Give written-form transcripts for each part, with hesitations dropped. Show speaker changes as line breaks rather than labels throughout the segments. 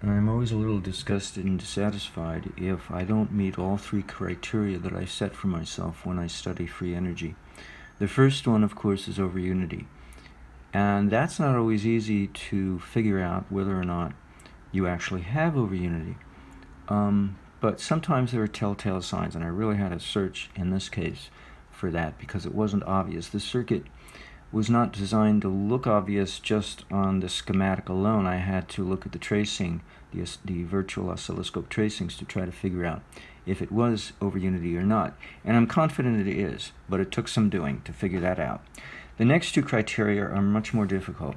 I'm always a little disgusted and dissatisfied if I don't meet all three criteria that I set for myself when I study free energy. The first one, of course, is over unity. And that's not always easy to figure out whether or not you actually have over unity. But sometimes there are telltale signs, and I really had to search in this case for that because it wasn't obvious. The circuit was not designed to look obvious just on the schematic alone. I had to look at the tracing, the virtual oscilloscope tracings, to try to figure out if it was over unity or not. And I'm confident it is, but it took some doing to figure that out. The next two criteria are much more difficult,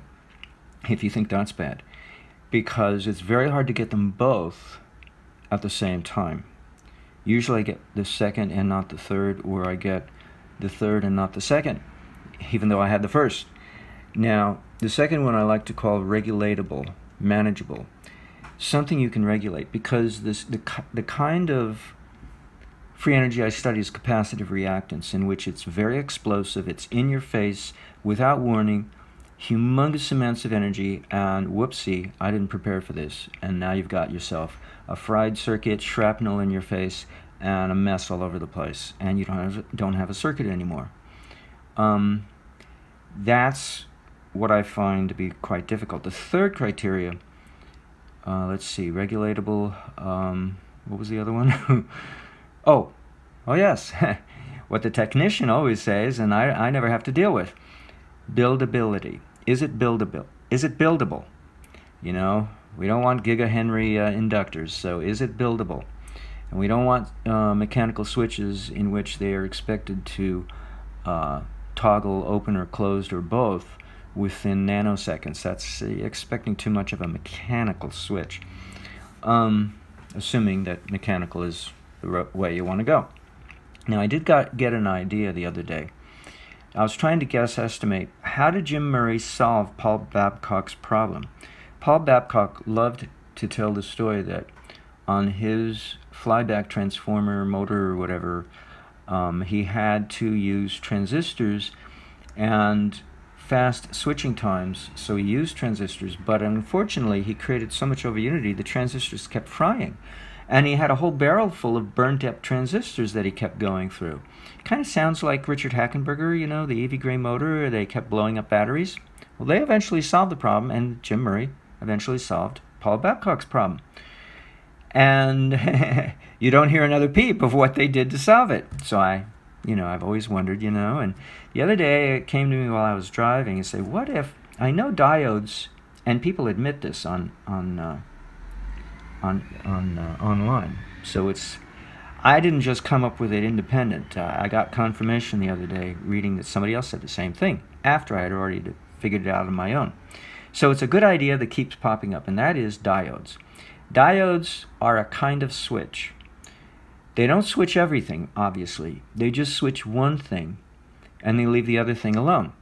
if you think that's bad, because it's very hard to get them both at the same time. Usually I get the second and not the third, or I get the third and not the second, even though I had the first. Now, the second one I like to call regulatable, manageable, something you can regulate, because the kind of free energy I study is capacitive reactance, in which it's very explosive, it's in your face, without warning, humongous amounts of energy, and whoopsie, I didn't prepare for this, and now you've got yourself a fried circuit, shrapnel in your face, and a mess all over the place, and you don't have a circuit anymore. That's what I find to be quite difficult. The third criteria, let's see, regulatable, what was the other one? oh yes, what the technician always says, and I never have to deal with, buildability. Is it buildable? Is it buildable? You know, we don't want gigahenry inductors, so is it buildable? And we don't want mechanical switches in which they are expected to toggle open or closed or both within nanoseconds. That's expecting too much of a mechanical switch, assuming that mechanical is the way you want to go. Now, I did get an idea the other day. I was trying to guess estimate, how did Jim Murray solve Paul Babcock's problem? Paul Babcock loved to tell the story that on his flyback transformer motor or whatever, he had to use transistors and fast switching times, so he used transistors, but unfortunately he created so much over unity the transistors kept frying, and he had a whole barrel full of burnt up transistors that he kept going through. Kind of sounds like Richard Hackenberger, you know, the EV Gray motor. They kept blowing up batteries. Well, they eventually solved the problem, and Jim Murray eventually solved Paul Babcock's problem. And you don't hear another peep of what they did to solve it. So I've always wondered, and the other day it came to me while I was driving and say, what if, I know diodes, and people admit this online. So I didn't just come up with it independent. I got confirmation the other day reading that somebody else said the same thing after I had already figured it out on my own. So it's a good idea that keeps popping up, and that is diodes. Diodes are a kind of switch. They don't switch everything, obviously. They just switch one thing, and they leave the other thing alone.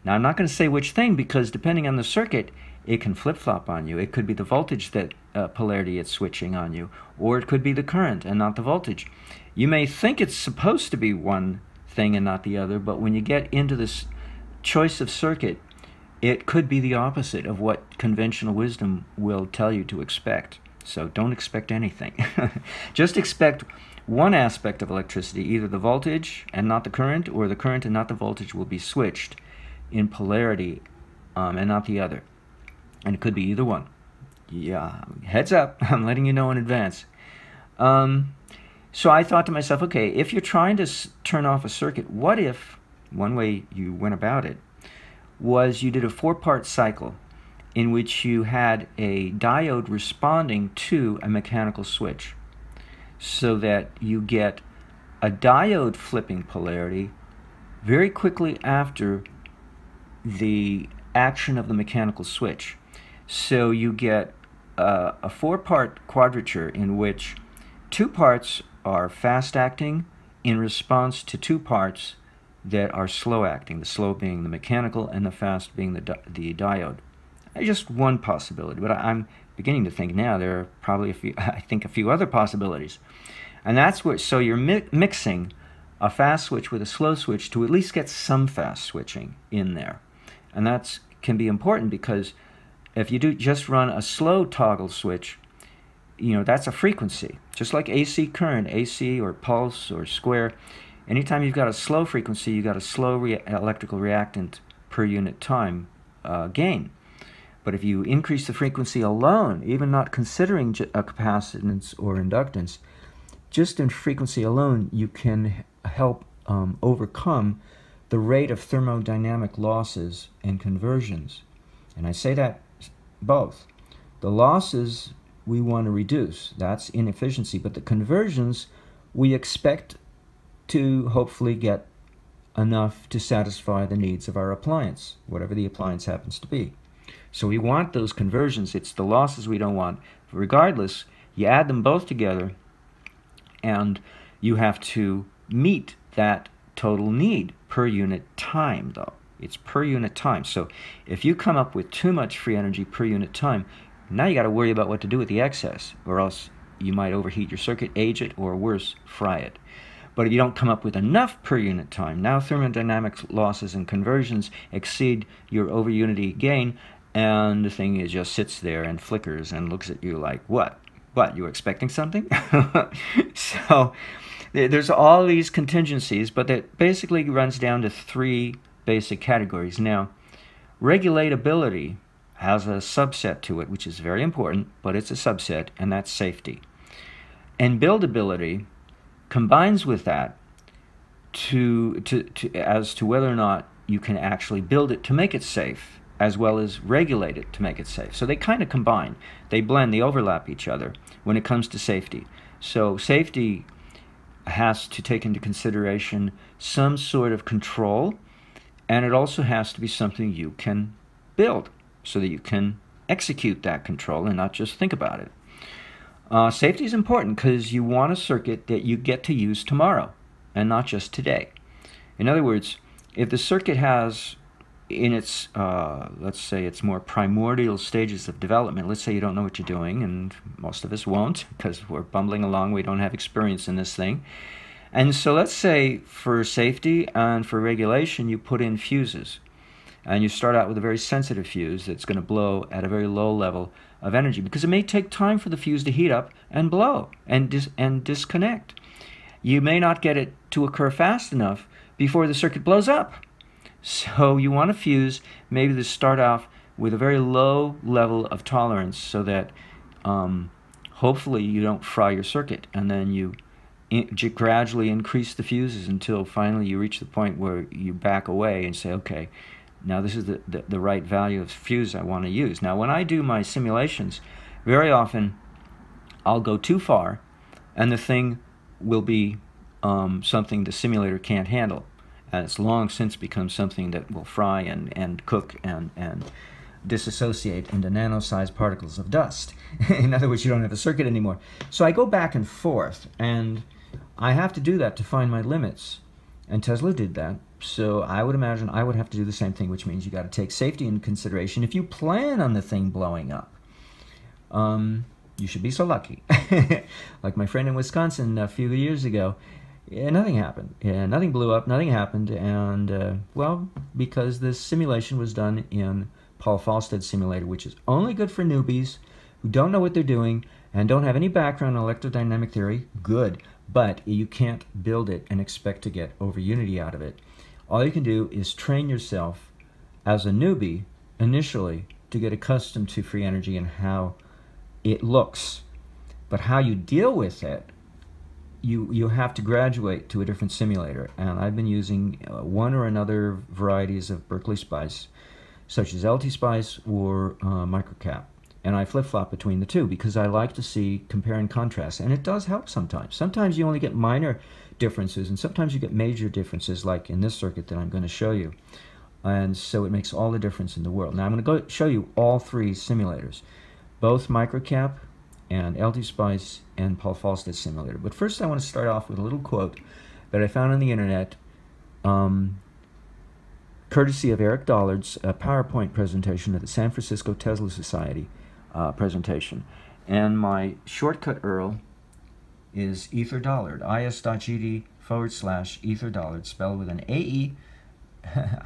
Now, I'm not going to say which thing, because depending on the circuit, it can flip-flop on you. It could be the voltage that polarity it's switching on you, or it could be the current and not the voltage. You may think it's supposed to be one thing and not the other, but when you get into this choice of circuit, it could be the opposite of what conventional wisdom will tell you to expect. So don't expect anything. Just expect one aspect of electricity, either the voltage and not the current, or the current and not the voltage will be switched in polarity and not the other. And it could be either one. Yeah, heads up, I'm letting you know in advance. So I thought to myself, okay, if you're trying to turn off a circuit, what if, one way you went about it, was you did a 4-part cycle in which you had a diode responding to a mechanical switch, so that you get a diode flipping polarity very quickly after the action of the mechanical switch. So you get a 4-part quadrature in which 2 parts are fast acting in response to 2 parts that are slow acting, the slow being the mechanical and the fast being the diode. Just one possibility, but I'm beginning to think now there are probably a few other possibilities. And that's what, so you're mixing a fast switch with a slow switch to at least get some fast switching in there. And that can be important, because if you do just run a slow toggle switch, that's a frequency. Just like AC current, AC or pulse or square, anytime you've got a slow frequency, you've got a slow electrical reactant per unit time gain. But if you increase the frequency alone, even not considering a capacitance or inductance, just in frequency alone, you can help overcome the rate of thermodynamic losses and conversions. And I say that both. The losses we want to reduce, that's inefficiency, but the conversions we expect to hopefully get enough to satisfy the needs of our appliance, whatever the appliance happens to be. So we want those conversions. It's the losses we don't want. Regardless, you add them both together, and you have to meet that total need per unit time, though. It's per unit time. So if you come up with too much free energy per unit time, now you got to worry about what to do with the excess, or else you might overheat your circuit, age it, or worse, fry it. But if you don't come up with enough per unit time, now thermodynamic losses and conversions exceed your over unity gain, and the thing just sits there and flickers and looks at you like, what? What, you were expecting something? So there's all these contingencies, but that basically runs down to three basic categories. Now, regulatability has a subset to it, which is very important, but it's a subset, and that's safety. And buildability combines with that as to whether or not you can actually build it to make it safe, as well as regulate it to make it safe. So they kind of combine. They blend, they overlap each other when it comes to safety. So safety has to take into consideration some sort of control, and it also has to be something you can build so that you can execute that control and not just think about it. Safety is important because you want a circuit that you get to use tomorrow and not just today. In other words, if the circuit has in its, let's say, its more primordial stages of development, let's say you don't know what you're doing, and most of us won't because we're bumbling along, we don't have experience in this thing. And so let's say for safety and for regulation, you put in fuses. And you start out with a very sensitive fuse that's going to blow at a very low level of energy, because it may take time for the fuse to heat up and blow and disconnect. You may not get it to occur fast enough before the circuit blows up. So you want a fuse maybe to start off with a very low level of tolerance so that hopefully you don't fry your circuit, and then you gradually increase the fuses until finally you reach the point where you back away and say, okay, now this is the right value of fuse I want to use. Now when I do my simulations, very often I'll go too far and the thing will be something the simulator can't handle. And it's long since become something that will fry and cook and disassociate into nano-sized particles of dust. In other words, you don't have a circuit anymore. So I go back and forth, and I have to do that to find my limits. And Tesla did that. So I would imagine I would have to do the same thing, which means you got to take safety into consideration. If you plan on the thing blowing up, you should be so lucky. Like my friend in Wisconsin a few years ago, nothing happened. Nothing blew up, nothing happened, and well, because this simulation was done in Paul Falstad's simulator, which is only good for newbies who don't know what they're doing and don't have any background in electrodynamic theory. Good, but you can't build it and expect to get over unity out of it. All you can do is train yourself as a newbie initially to get accustomed to free energy and how it looks. But how you deal with it, you have to graduate to a different simulator. And I've been using one or another varieties of Berkeley Spice, such as LT Spice or Microcap. And I flip-flop between the two because I like to see compare and contrast. And it does help sometimes. Sometimes you only get minor differences, and sometimes you get major differences, like in this circuit that I'm going to show you. And so it makes all the difference in the world. Now I'm going to go show you all three simulators, both Microcap and LT Spice and Paul Falstad simulator. But first I want to start off with a little quote that I found on the internet, courtesy of Eric Dollard's PowerPoint presentation at the San Francisco Tesla Society presentation. And my shortcut URL is Ether Dollard, is.gd/Ether Dollard, spelled with an AE.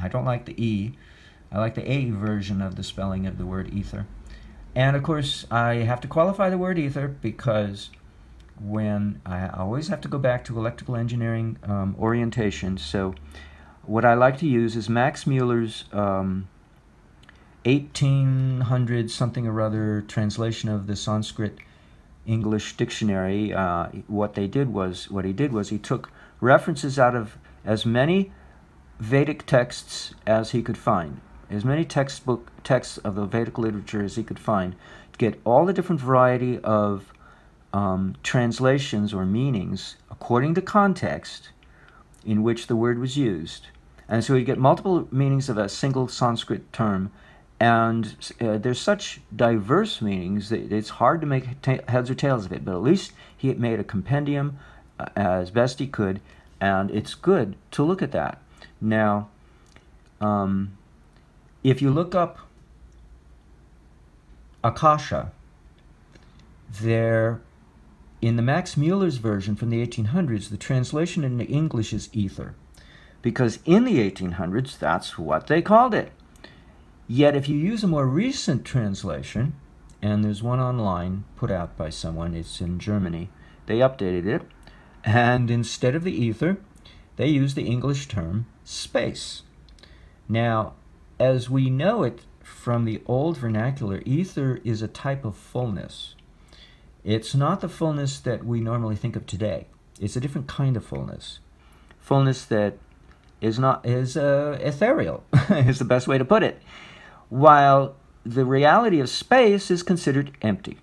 I don't like the E. I like the A version of the spelling of the word ether. And of course, I have to qualify the word ether because when I always have to go back to electrical engineering orientation. So what I like to use is Max Mueller's 1800 something or other translation of the Sanskrit English dictionary. What he did was he took references out of as many Vedic texts as he could find, as many texts of the Vedic literature as he could find, to get all the different variety of translations or meanings according to context in which the word was used. And so you get multiple meanings of a single Sanskrit term, and there's such diverse meanings that it's hard to make heads or tails of it, but at least he made a compendium as best he could, and it's good to look at that. Now, if you look up Akasha, there, in the Max Mueller's version from the 1800s, the translation into English is ether, because in the 1800s, that's what they called it. Yet if you use a more recent translation, and there's one online put out by someone, it's in Germany, they updated it, and instead of the ether, they use the English term space. Now, as we know it from the old vernacular, ether is a type of fullness. It's not the fullness that we normally think of today. It's a different kind of fullness. Fullness that is ethereal, is the best way to put it. While the reality of space is considered empty.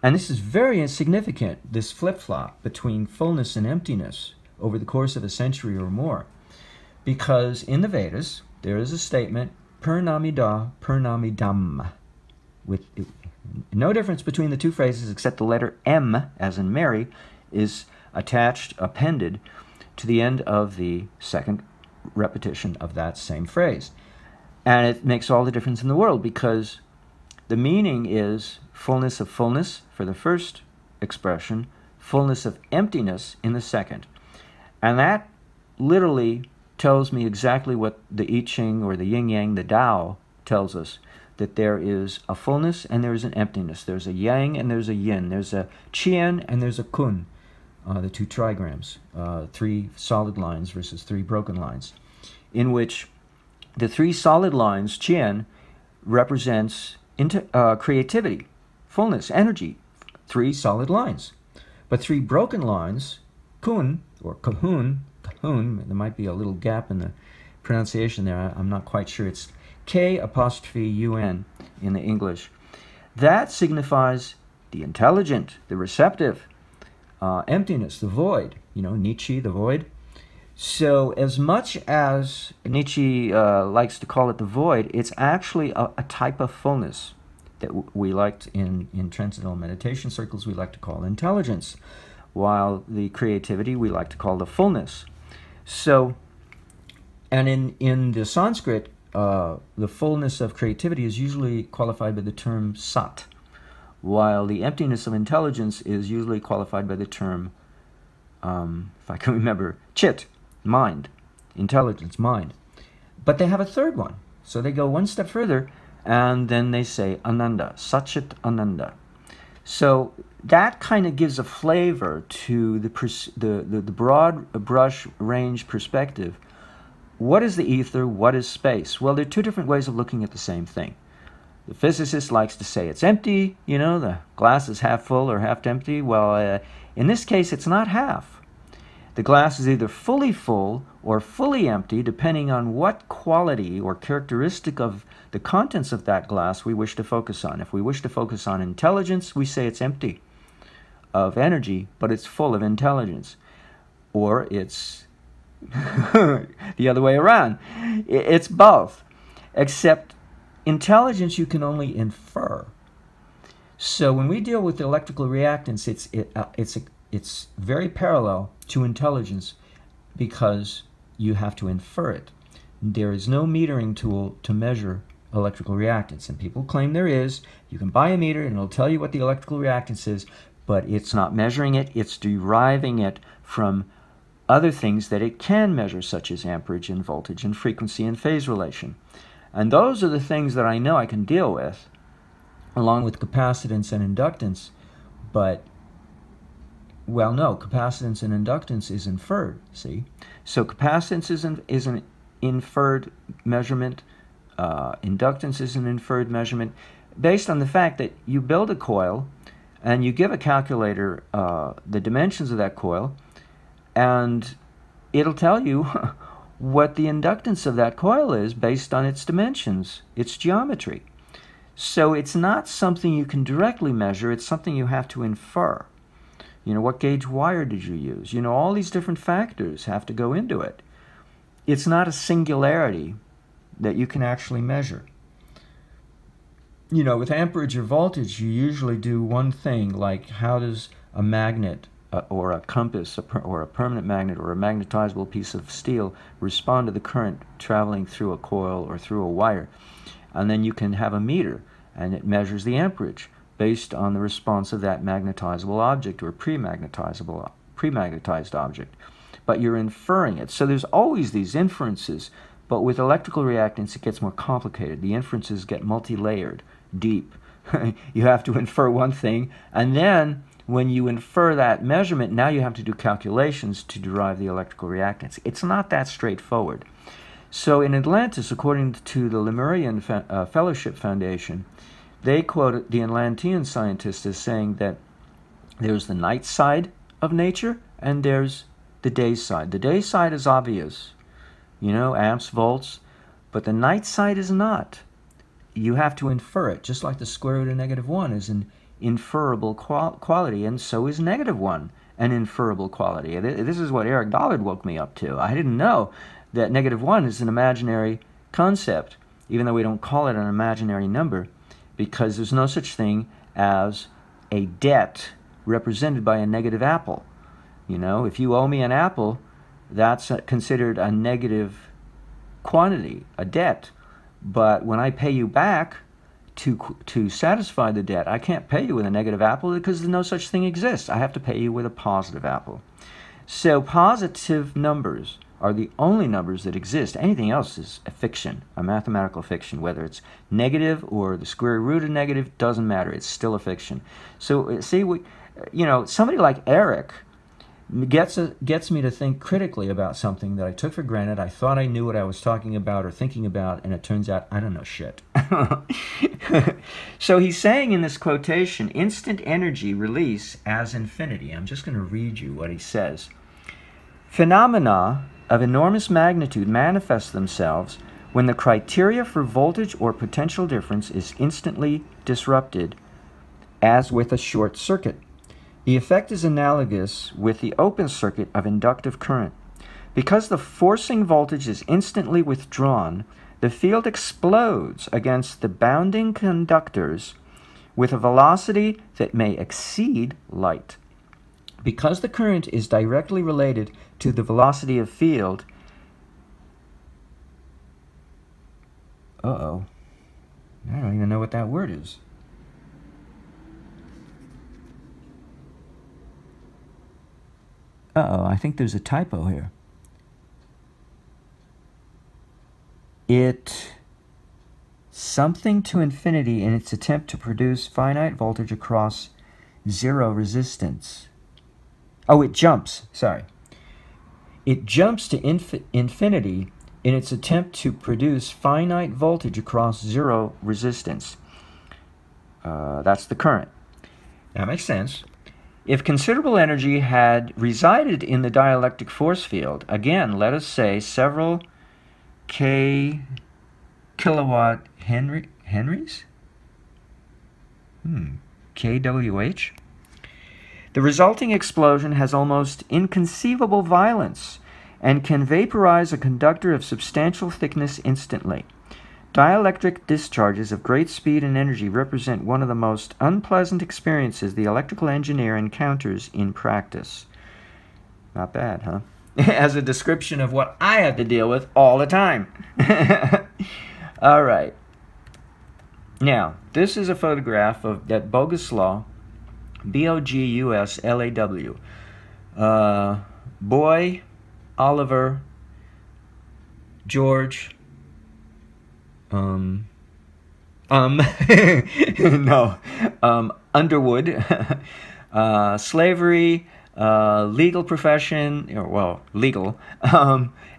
And this is very significant, this flip-flop between fullness and emptiness over the course of a century or more. Because in the Vedas, there is a statement, Purnamida Purnamidam, with no difference between the two phrases except the letter M, as in Mary, is appended to the end of the second repetition of that same phrase. And it makes all the difference in the world, because the meaning is fullness of fullness for the first expression, fullness of emptiness in the second. And that literally tells me exactly what the I Ching or the yin-yang, the Tao, tells us, that there is a fullness and there is an emptiness. There's a yang and there's a yin. There's a qian and there's a kun, the two trigrams, 3 solid lines versus 3 broken lines, in which the 3 solid lines, qian, represents creativity, fullness, energy, 3 solid lines. But 3 broken lines, kun, or kahun, there might be a little gap in the pronunciation there, I'm not quite sure, it's K''UN in the English. That signifies the intelligent, the receptive, emptiness, the void, Nietzsche, the void. So as much as Nietzsche likes to call it the void, it's actually a type of fullness that we liked in transcendental meditation circles we like to call intelligence, while the creativity we like to call the fullness. So, and in the Sanskrit, the fullness of creativity is usually qualified by the term sat, while the emptiness of intelligence is usually qualified by the term, if I can remember, chit, mind, intelligence, mind. But they have a third one. So they go one step further, and then they say ananda, satchit ananda. So that kind of gives a flavor to the broad brush range perspective. What is the ether? What is space? Well, there are 2 different ways of looking at the same thing. The physicist likes to say it's empty, the glass is half full or half empty. Well, in this case, it's not half. The glass is either fully full or fully empty, depending on what quality or characteristic of the contents of that glass we wish to focus on. If we wish to focus on intelligence, we say it's empty of energy, but it's full of intelligence. Or it's the other way around. It's both, except intelligence you can only infer. So when we deal with electrical reactance, it's very parallel to intelligence because you have to infer it. There is no metering tool to measure electrical reactance, and people claim there is. You can buy a meter and it'll tell you what the electrical reactance is, but it's not measuring it, it's deriving it from other things that it can measure, such as amperage and voltage and frequency and phase relation. And those are the things that I know I can deal with along with capacitance and inductance, but, well, no, capacitance and inductance is inferred, see? So capacitance is an inferred measurement, inductance is an inferred measurement, based on the fact that you build a coil and you give a calculator the dimensions of that coil, and it'll tell you what the inductance of that coil is based on its dimensions, its geometry. So it's not something you can directly measure, it's something you have to infer. You know, what gauge wire did you use? You know, all these different factors have to go into it. It's not a singularity that you can actually measure. You know, with amperage or voltage, you usually do one thing, like how does a magnet or a compass or a permanent magnet or a magnetizable piece of steel respond to the current traveling through a coil or through a wire. And then you can have a meter, and it measures the amperage based on the response of that magnetizable object or pre-magnetized object. But you're inferring it. So there's always these inferences, but with electrical reactance it gets more complicated. The inferences get multi-layered, deep. You have to infer one thing, and then when you infer that measurement, now you have to do calculations to derive the electrical reactance. It's not that straightforward. So in Atlantis, according to the Lemurian Fellowship Foundation, they quote the Atlantean scientists as saying that there's the night side of nature and there's the day side. The day side is obvious, you know, amps, volts, but the night side is not. You have to infer it, just like the square root of -1 is an inferable quality, and so is -1 an inferable quality. This is what Eric Dollard woke me up to. I didn't know that -1 is an imaginary concept, even though we don't call it an imaginary number, because there's no such thing as a debt represented by a negative apple. You know, if you owe me an apple, that's considered a negative quantity, a debt. But when I pay you back to satisfy the debt, I can't pay you with a negative apple because no such thing exists. I have to pay you with a positive apple. So positive numbers are the only numbers that exist. Anything else is a fiction, a mathematical fiction. Whether it's negative or the square root of negative, doesn't matter. It's still a fiction. So see, you know, somebody like Eric gets me to think critically about something that I took for granted. I thought I knew what I was talking about or thinking about, and it turns out I don't know shit. So he's saying in this quotation, instant energy release as infinity. I'm just going to read you what he says. Phenomena of enormous magnitude manifest themselves when the criteria for voltage or potential difference is instantly disrupted, as with a short circuit. The effect is analogous with the open circuit of inductive current. Because the forcing voltage is instantly withdrawn, the field explodes against the bounding conductors with a velocity that may exceed light. Because the current is directly related to the velocity of field, I don't even know what that word is. I think there's a typo here. Something to infinity in its attempt to produce finite voltage across zero resistance. Oh, it jumps, sorry. It jumps to infinity in its attempt to produce finite voltage across zero resistance. That's the current. That makes sense. If considerable energy had resided in the dielectric force field, again, let us say several kilowatt henries? kWh? The resulting explosion has almost inconceivable violence and can vaporize a conductor of substantial thickness instantly. Dielectric discharges of great speed and energy represent one of the most unpleasant experiences the electrical engineer encounters in practice. Not bad, huh? As a description of what I have to deal with all the time. All right. Now, this is a photograph of that bogus law, B-O-G-U-S-L-A-W. Boy, Oliver, George, No. Underwood, slavery, legal profession, or, well, legal,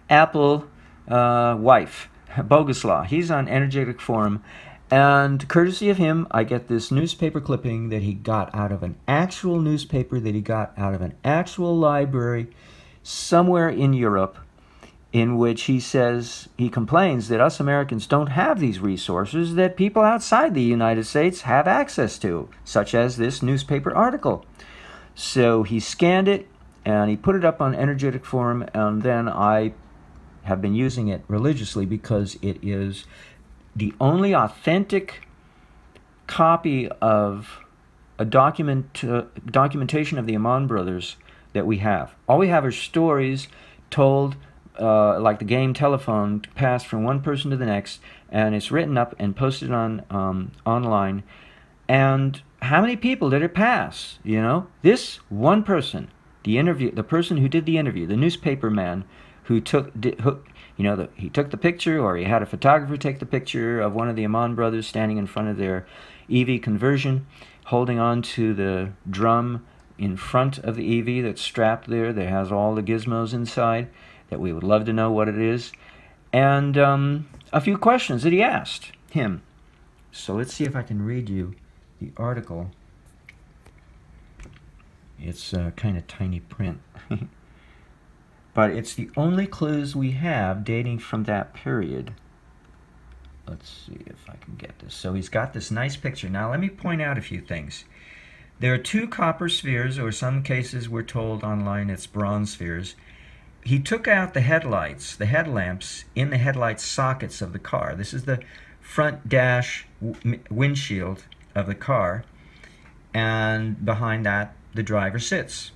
Apple, wife, bogus law. He's on Energetic Forum. And courtesy of him, I get this newspaper clipping that he got out of an actual newspaper, that he got out of an actual library somewhere in Europe, in which he says, he complains that us Americans don't have these resources that people outside the United States have access to, such as this newspaper article. So he scanned it, and he put it up on Energetic Forum, and then I have been using it religiously because it is the only authentic copy of a documentation of the Ammann brothers that we have. All we have are stories told like the game telephone, passed from one person to the next, and it's written up and posted on online. And how many people did it pass? You know, this one person, the person who did the interview, the newspaper man who he took the picture, or he had a photographer take the picture of one of the Ammann brothers standing in front of their EV conversion, holding on to the drum in front of the EV that's strapped there that has all the gizmos inside, that we would love to know what it is, and a few questions that he asked him. So let's see if I can read you the article. It's kind of tiny print. But it's the only clues we have dating from that period. Let's see if I can get this. So he's got this nice picture. Now let me point out a few things. There are two copper spheres, or some cases we're told online it's bronze spheres. He took out the headlights, the headlamps, in the headlight sockets of the car. This is the front dash windshield of the car, and behind that the driver sits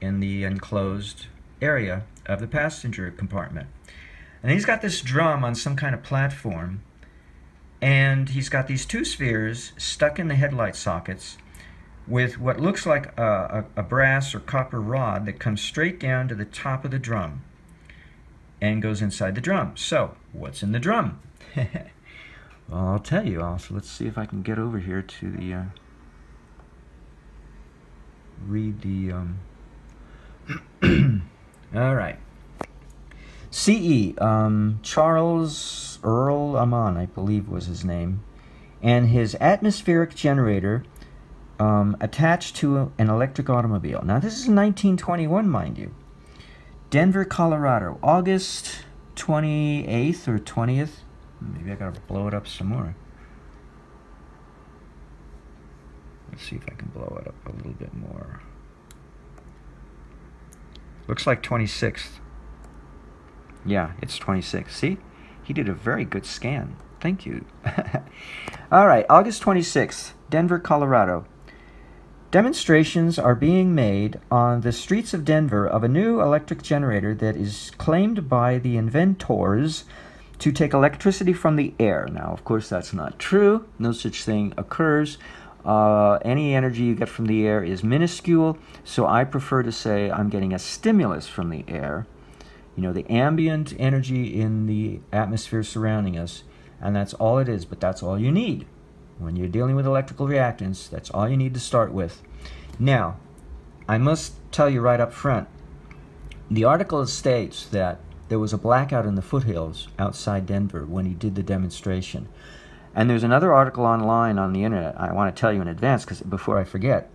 in the enclosed area of the passenger compartment. And he's got this drum on some kind of platform, and he's got these two spheres stuck in the headlight sockets with what looks like a brass or copper rod that comes straight down to the top of the drum and goes inside the drum. So, what's in the drum? Well, I'll tell you also. Let's see if I can get over here to the read the all right. CE, Charles Earl Ammann, I believe was his name, and his atmospheric generator attached to an electric automobile. Now this is 1921, mind you. Denver, Colorado, August 28th or 20th. Maybe I gotta blow it up some more. Let's see if I can blow it up a little bit more. Looks like 26th. Yeah, it's 26th. See? He did a very good scan. Thank you. All right, August 26th, Denver, Colorado. Demonstrations are being made on the streets of Denver of a new electric generator that is claimed by the inventors to take electricity from the air. Now, of course, that's not true. No such thing occurs. Any energy you get from the air is minuscule, so I prefer to say I'm getting a stimulus from the air. You know, the ambient energy in the atmosphere surrounding us, and that's all it is, but that's all you need. When you're dealing with electrical reactance, that's all you need to start with. Now, I must tell you right up front, the article states that there was a blackout in the foothills outside Denver when he did the demonstration. And there's another article online on the internet, I want to tell you in advance before I forget,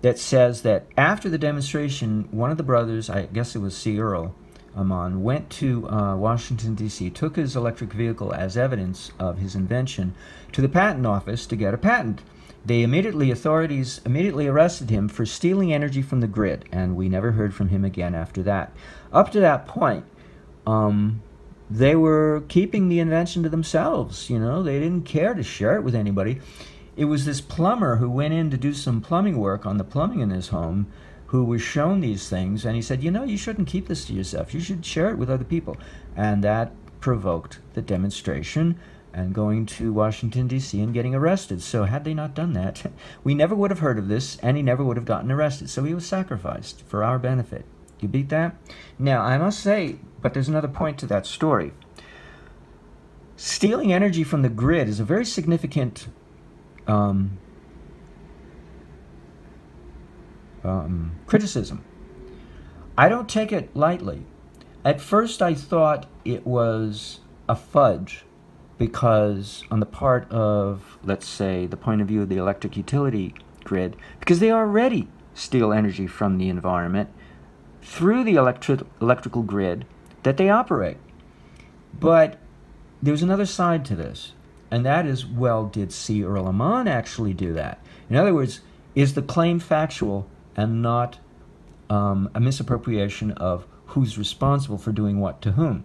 that says that after the demonstration, one of the brothers, I guess it was C. Earl Ammann, went to Washington, D.C., took his electric vehicle as evidence of his invention to the patent office to get a patent. Authorities immediately arrested him for stealing energy from the grid, and we never heard from him again after that. Up to that point, they were keeping the invention to themselves, you know. They didn't care to share it with anybody. It was this plumber who went in to do some plumbing work on the plumbing in his home who was shown these things, and he said, you know, you shouldn't keep this to yourself. You should share it with other people. And that provoked the demonstration and going to Washington, D.C. and getting arrested. So had they not done that, we never would have heard of this, and he never would have gotten arrested. So he was sacrificed for our benefit. You beat that? Now, I must say, but there's another point to that story. stealing energy from the grid is a very significant criticism. I don't take it lightly. At first I thought it was a fudge because on the part of, let's say, the point of view of the electric utility grid, because they already steal energy from the environment through the electrical grid that they operate. But there's another side to this, and that is, well, did C. Earl Ammann actually do that? In other words, is the claim factual and not a misappropriation of who's responsible for doing what to whom?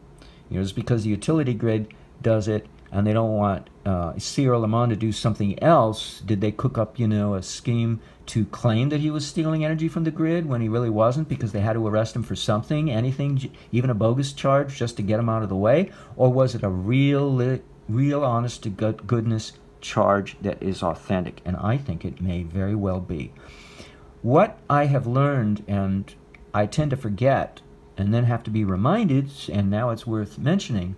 You know, it's because the utility grid does it and they don't want C. Earl Ammann to do something else. Did they cook up, you know, a scheme to claim that he was stealing energy from the grid when he really wasn't, because they had to arrest him for something, anything, even a bogus charge, just to get him out of the way? Or was it a real honest to goodness charge that is authentic? And I think it may very well be. What I have learned, and I tend to forget and then have to be reminded, and now it's worth mentioning,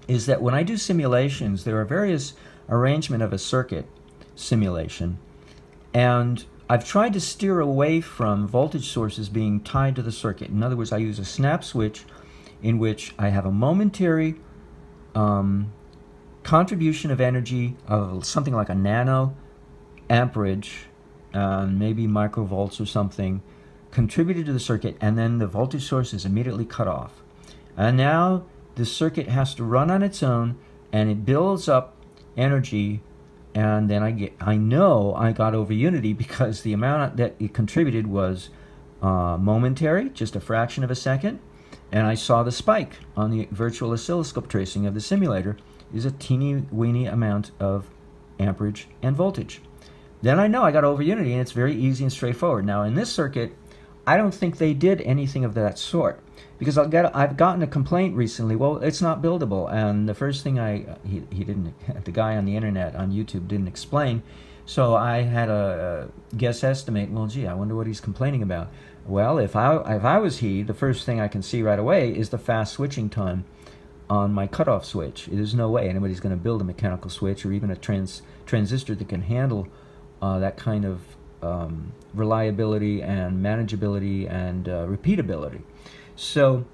is that when I do simulations, there are various arrangement of a circuit simulation, and I've tried to steer away from voltage sources being tied to the circuit. In other words, I use a snap switch in which I have a momentary contribution of energy of something like a nano amperage, maybe microvolts or something, contributed to the circuit, and then the voltage source is immediately cut off. And now the circuit has to run on its own, and it builds up energy, and then I know I got over unity because the amount that it contributed was momentary, just a fraction of a second, and I saw the spike on the virtual oscilloscope tracing of the simulator is a teeny-weeny amount of amperage and voltage. Then I know I got over unity, and it's very easy and straightforward. Now in this circuit, I don't think they did anything of that sort, because I've gotten a complaint recently. Well, it's not buildable, and the first thing the guy on the internet on YouTube didn't explain, so I had a guess estimate. Well, gee, I wonder what he's complaining about. Well, if I was he, the first thing I can see right away is the fast switching time on my cutoff switch. There's no way anybody's going to build a mechanical switch or even a transistor that can handle that kind of reliability and manageability and repeatability. So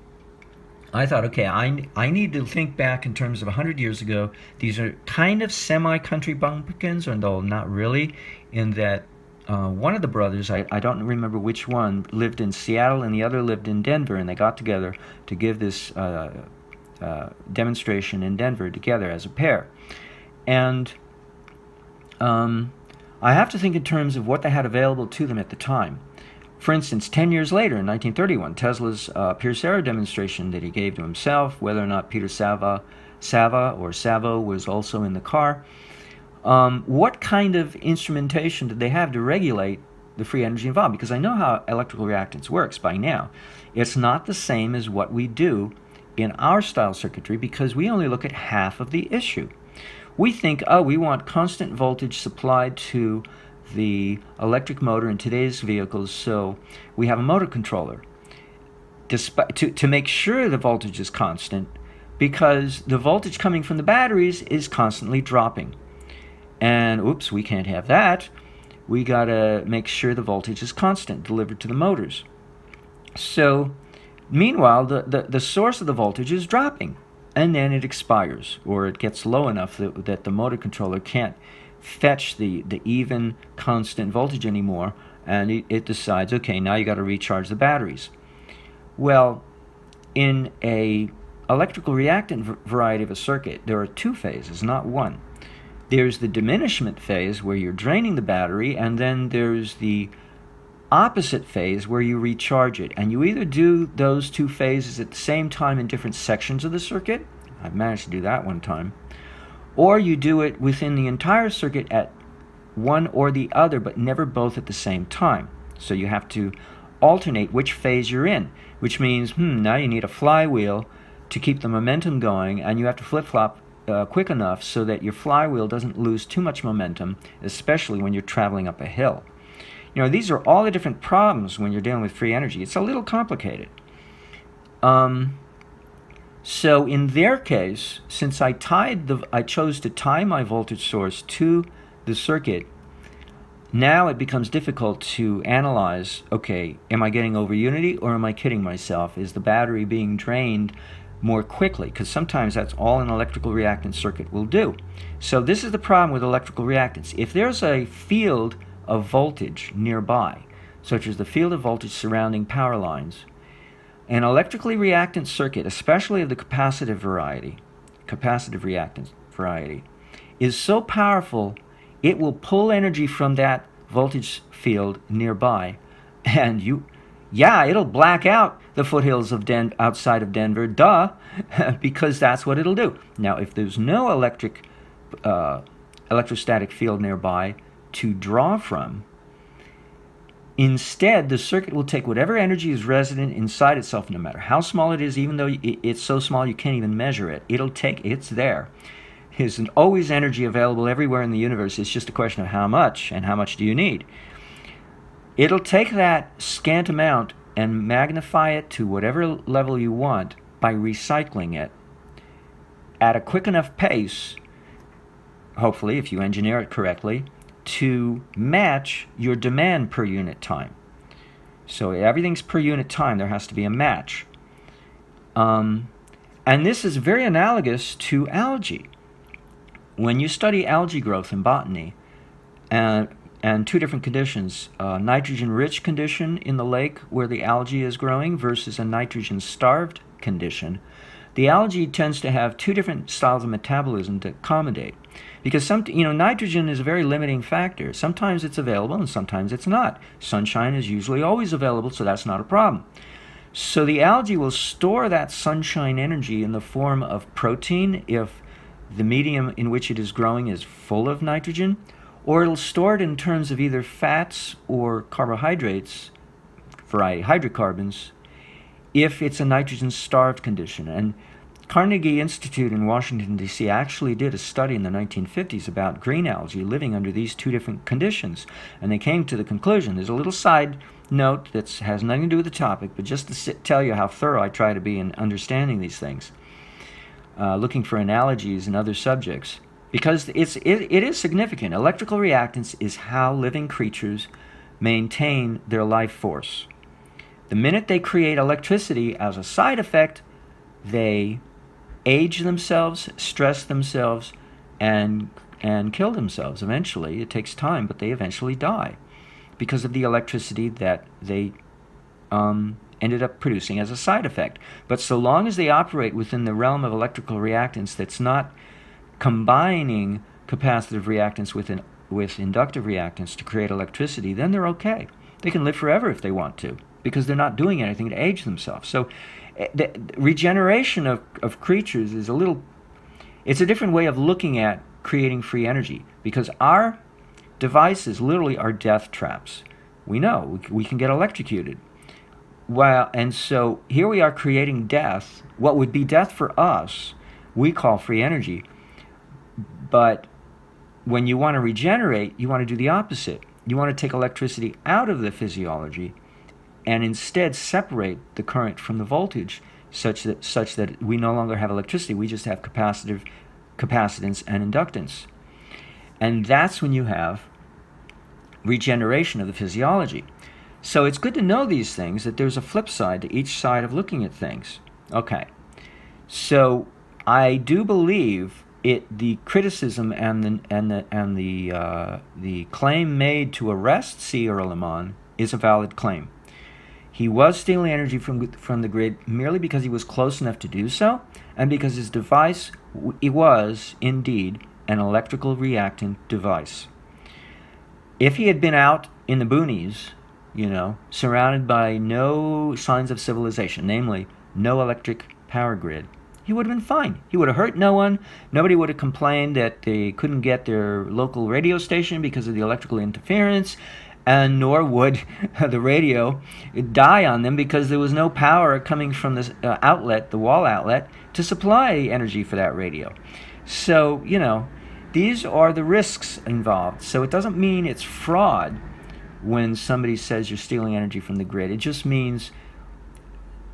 I thought, okay, I need to think back in terms of 100 years ago. These are kind of semi-country bumpkins, although not really, in that one of the brothers, I don't remember which one, lived in Seattle and the other lived in Denver, and they got together to give this demonstration in Denver together as a pair. And I have to think in terms of what they had available to them at the time. For instance, 10 years later, in 1931, Tesla's Pierce Arrow demonstration that he gave to himself, whether or not Peter Savo was also in the car, what kind of instrumentation did they have to regulate the free energy involved? Because I know how electrical reactance works by now. It's not the same as what we do in our style circuitry, because we only look at half of the issue. We think, oh, we want constant voltage supplied to the electric motor in today's vehicles, so we have a motor controller to make sure the voltage is constant, because the voltage coming from the batteries is constantly dropping. And oops, we can't have that. We got to make sure the voltage is constant delivered to the motors. So meanwhile, the source of the voltage is dropping, and then it expires, or it gets low enough that the motor controller can't fetch the even constant voltage anymore, and it decides, okay, now you got to recharge the batteries. Well, in a electrical reactant variety of a circuit, there are two phases, not one. There's the diminishment phase where you're draining the battery, and then there's the opposite phase where you recharge it. And you either do those two phases at the same time in different sections of the circuit. I've managed to do that one time. Or you do it within the entire circuit at one or the other, but never both at the same time. So you have to alternate which phase you're in, which means, now you need a flywheel to keep the momentum going, and you have to flip-flop quick enough so that your flywheel doesn't lose too much momentum, especially when you're traveling up a hill. You know, these are all the different problems when you're dealing with free energy. It's a little complicated. So in their case, since I chose to tie my voltage source to the circuit, now it becomes difficult to analyze, okay, am I getting over unity or am I kidding myself? Is the battery being drained more quickly? Because sometimes that's all an electrical reactance circuit will do. So this is the problem with electrical reactance. If there's a field of voltage nearby, such as the field of voltage surrounding power lines, an electrically reactant circuit, especially of the capacitive reactance variety, is so powerful it will pull energy from that voltage field nearby, and it'll black out the foothills of outside of Denver, duh, because that's what it'll do. Now, if there's no electrostatic field nearby to draw from, instead, the circuit will take whatever energy is resident inside itself, no matter how small it is, even though it's so small you can't even measure it. It's there. There's always energy available everywhere in the universe. It's just a question of how much, and how much do you need. It'll take that scant amount and magnify it to whatever level you want by recycling it at a quick enough pace, hopefully, if you engineer it correctly, to match your demand per unit time. So everything's per unit time. There has to be a match. And this is very analogous to algae. When you study algae growth in botany, and two different conditions, a nitrogen-rich condition in the lake where the algae is growing versus a nitrogen-starved condition, the algae tends to have two different styles of metabolism to accommodate. Because nitrogen is a very limiting factor. Sometimes it's available and sometimes it's not. Sunshine is usually always available, so that's not a problem. So the algae will store that sunshine energy in the form of protein if the medium in which it is growing is full of nitrogen, or it'll store it in terms of either fats or carbohydrates, variety hydrocarbons, if it's a nitrogen-starved condition. And Carnegie Institute in Washington, D.C. actually did a study in the 1950s about green algae living under these two different conditions. And they came to the conclusion, there's a little side note that has nothing to do with the topic, but just to tell you how thorough I try to be in understanding these things, looking for analogies in other subjects. Because it is significant. Electrical reactance is how living creatures maintain their life force. The minute they create electricity as a side effect, they age themselves, stress themselves, and kill themselves eventually. It takes time, but they eventually die because of the electricity that they ended up producing as a side effect. But so long as they operate within the realm of electrical reactance that's not combining capacitive reactance with inductive reactance to create electricity, then they're okay. They can live forever if they want to, because they're not doing anything to age themselves. So the regeneration of creatures is it's a different way of looking at creating free energy, because our devices literally are death traps. We know we can get electrocuted. And so here we are creating death. What would be death for us, we call free energy. But when you want to regenerate, you want to do the opposite. You want to take electricity out of the physiology and instead separate the current from the voltage such that we no longer have electricity. We just have capacitance and inductance. And that's when you have regeneration of the physiology. So it's good to know these things, that there's a flip side to each side of looking at things. Okay. So I do believe the criticism and the claim made to arrest C. Earl Ammann is a valid claim. He was stealing energy from the grid merely because he was close enough to do so, and because his device was indeed an electrical reactant device. If he had been out in the boonies, surrounded by no signs of civilization, namely no electric power grid, he would have been fine. He would have hurt no one. Nobody would have complained that they couldn't get their local radio station because of the electrical interference, and nor would the radio die on them because there was no power coming from the outlet, the wall outlet, to supply energy for that radio. So, these are the risks involved. So it doesn't mean it's fraud when somebody says you're stealing energy from the grid. It just means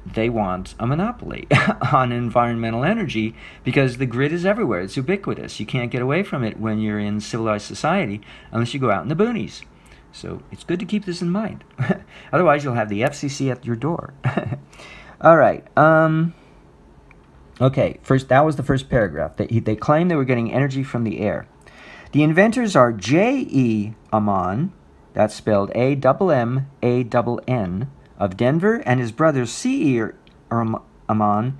they want a monopoly on environmental energy because the grid is everywhere. It's ubiquitous. You can't get away from it when you're in civilized society unless you go out in the boonies. So it's good to keep this in mind. Otherwise, you'll have the FCC at your door. All right. Okay, first, that was the first paragraph. They claimed they were getting energy from the air. The inventors are J.E. Ammann, that's spelled A-M-M-A-N-N, of Denver, and his brother C.E. Ammann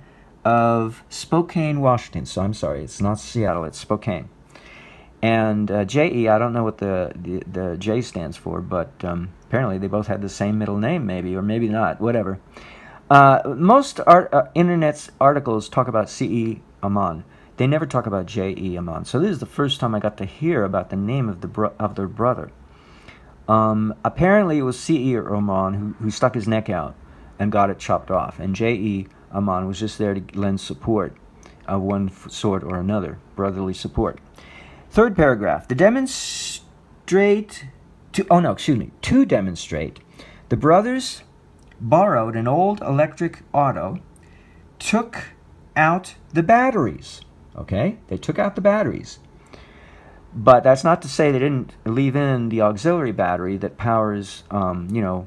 of Spokane, Washington. So I'm sorry, it's not Seattle, it's Spokane. And J.E., I don't know what the J stands for, but apparently they both had the same middle name, maybe, or maybe not, whatever. Most internet's articles talk about C.E. Ammann. They never talk about J.E. Ammann. So this is the first time I got to hear about the name of their brother. Apparently it was C.E. Ammann who stuck his neck out and got it chopped off, and J.E. Ammann was just there to lend support of one sort or another, brotherly support. Third paragraph. To demonstrate, the brothers borrowed an old electric auto, took out the batteries. Okay, they took out the batteries. But that's not to say they didn't leave in the auxiliary battery that powers, the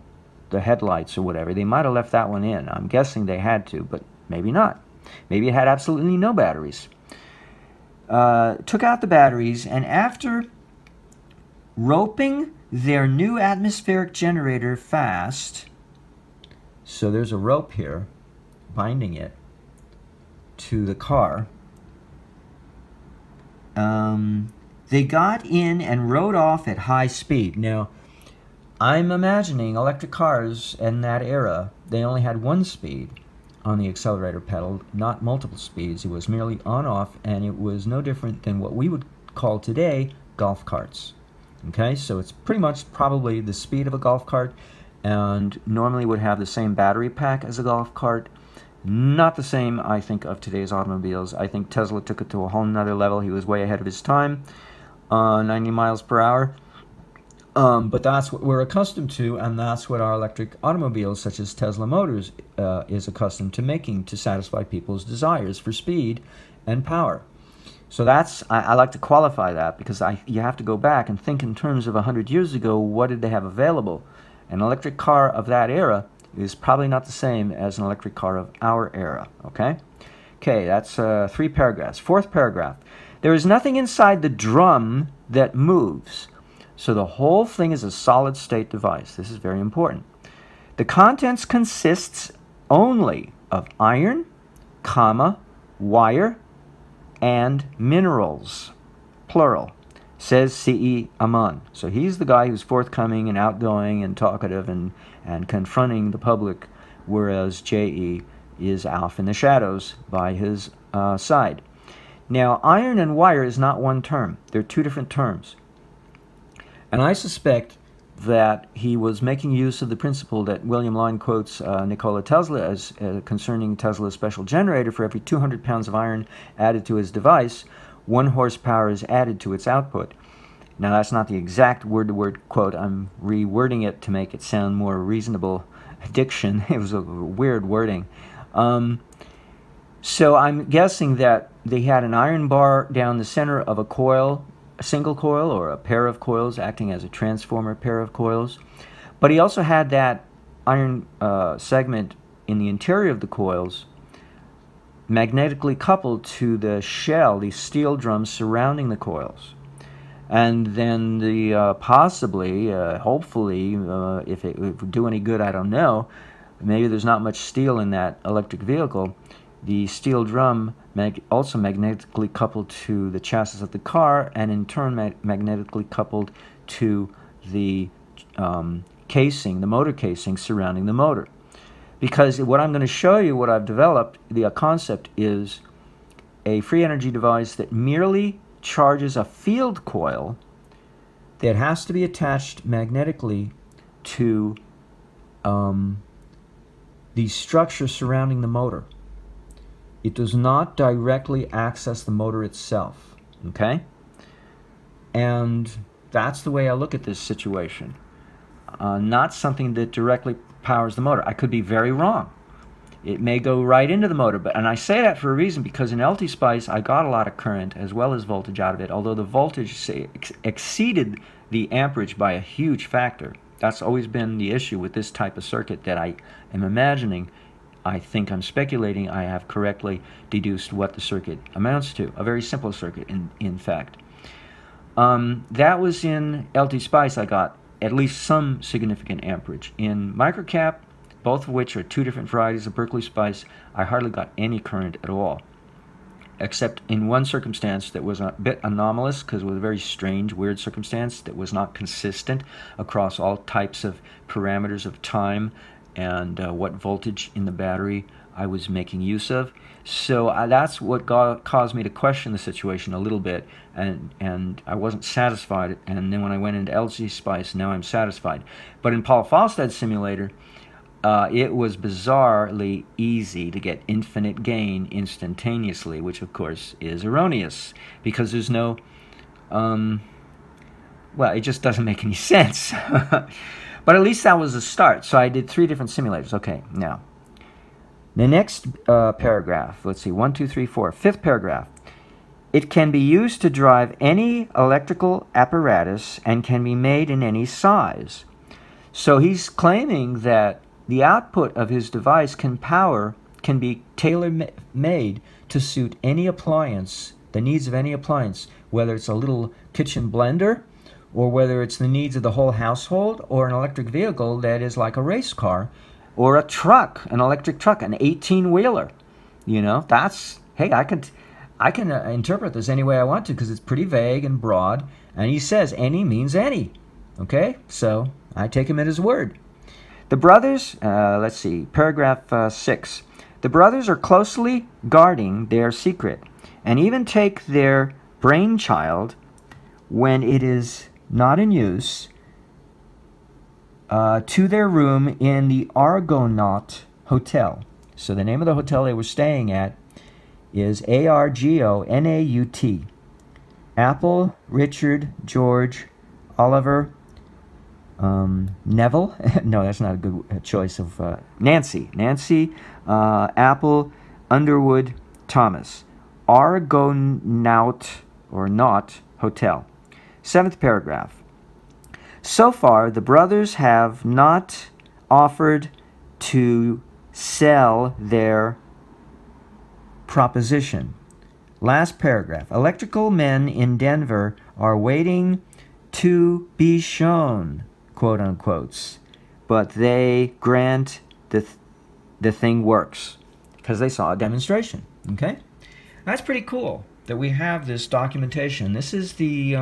headlights or whatever. They might have left that one in. I'm guessing they had to, but maybe not. Maybe it had absolutely no batteries. Took out the batteries, and after roping their new atmospheric generator fast, so there's a rope here binding it to the car, they got in and rode off at high speed. Now, I'm imagining electric cars in that era, they only had one speed on the accelerator pedal, not multiple speeds. It was merely on-off, and it was no different than what we would call today golf carts. Okay, so it's pretty much probably the speed of a golf cart, and normally would have the same battery pack as a golf cart. Not the same, I think, of today's automobiles. I think Tesla took it to a whole nother level. He was way ahead of his time, 90 miles per hour. But that's what we're accustomed to, and that's what our electric automobiles, such as Tesla Motors, is accustomed to making to satisfy people's desires for speed and power. So that's, I like to qualify that, because you have to go back and think in terms of 100 years ago, what did they have available? An electric car of that era is probably not the same as an electric car of our era, okay? Okay, that's 3 paragraphs. Fourth paragraph. There is nothing inside the drum that moves. So the whole thing is a solid-state device. This is very important. The contents consists only of iron, wire, and minerals, plural, says C.E. Ammann. So he's the guy who's forthcoming and outgoing and talkative and confronting the public, whereas J.E. is off in the shadows by his side. Now, iron and wire is not one term. They're 2 different terms. And I suspect that he was making use of the principle that William Lawn quotes Nikola Tesla as concerning Tesla's special generator. For every 200 pounds of iron added to his device, 1 horsepower is added to its output. Now, that's not the exact word-to-word quote. I'm rewording it to make it sound more reasonable diction. It was a weird wording. So I'm guessing that they had an iron bar down the center of a coil, a single coil or a pair of coils acting as a transformer pair of coils. But he also had that iron segment in the interior of the coils magnetically coupled to the shell, the steel drums surrounding the coils. And then the possibly, hopefully, if it would do any good, I don't know, maybe there's not much steel in that electric vehicle, the steel drum also magnetically coupled to the chassis of the car, and in turn magnetically coupled to the casing, the motor casing surrounding the motor. Because what I'm going to show you, what I've developed, the concept is a free energy device that merely charges a field coil that has to be attached magnetically to the structure surrounding the motor. It does not directly access the motor itself, okay? And that's the way I look at this situation. Not something that directly powers the motor. I could be very wrong. It may go right into the motor, and I say that for a reason, because in LT-Spice I got a lot of current as well as voltage out of it, although the voltage exceeded the amperage by a huge factor. That's always been the issue with this type of circuit that I am imagining. I think I'm speculating I have correctly deduced what the circuit amounts to. A very simple circuit, in fact. That was in LT-Spice. I got at least some significant amperage. In microcap, both of which are two different varieties of Berkeley Spice, I hardly got any current at all, except in one circumstance that was a bit anomalous, because it was a very strange, weird circumstance that was not consistent across all types of parameters of time and what voltage in the battery I was making use of. So that's what caused me to question the situation a little bit, and I wasn't satisfied. And then when I went into LG Spice, now I'm satisfied. But in Paul Falstad's simulator, it was bizarrely easy to get infinite gain instantaneously, which of course is erroneous, because there's no, well, it just doesn't make any sense. But at least that was a start. So I did 3 different simulators. Okay, now, the next paragraph, let's see, 1, 2, 3, 4, 5th paragraph. It can be used to drive any electrical apparatus and can be made in any size. So he's claiming that the output of his device can be tailor-made to suit any appliance, the needs of any appliance, whether it's a little kitchen blender, or whether it's the needs of the whole household, or an electric vehicle that is like a race car, or a truck, an electric truck, an 18-wheeler. You know, that's, hey, I can interpret this any way I want to, because it's pretty vague and broad, and he says any means any. Okay, so I take him at his word. The brothers, let's see, paragraph 6. The brothers are closely guarding their secret, and even take their brainchild, when it is not in use, to their room in the Argonaut Hotel. So the name of the hotel they were staying at is Argonaut. Apple, Richard, George, Oliver, Neville. No, that's not a good choice of Nancy. Apple, Underwood, Thomas. Argonaut or not Hotel. 7th paragraph. So far, the brothers have not offered to sell their proposition. Last paragraph. Electrical men in Denver are waiting to be shown, quote unquotes, but they grant the thing works because they saw a demonstration. Okay, that's pretty cool that we have this documentation. This is the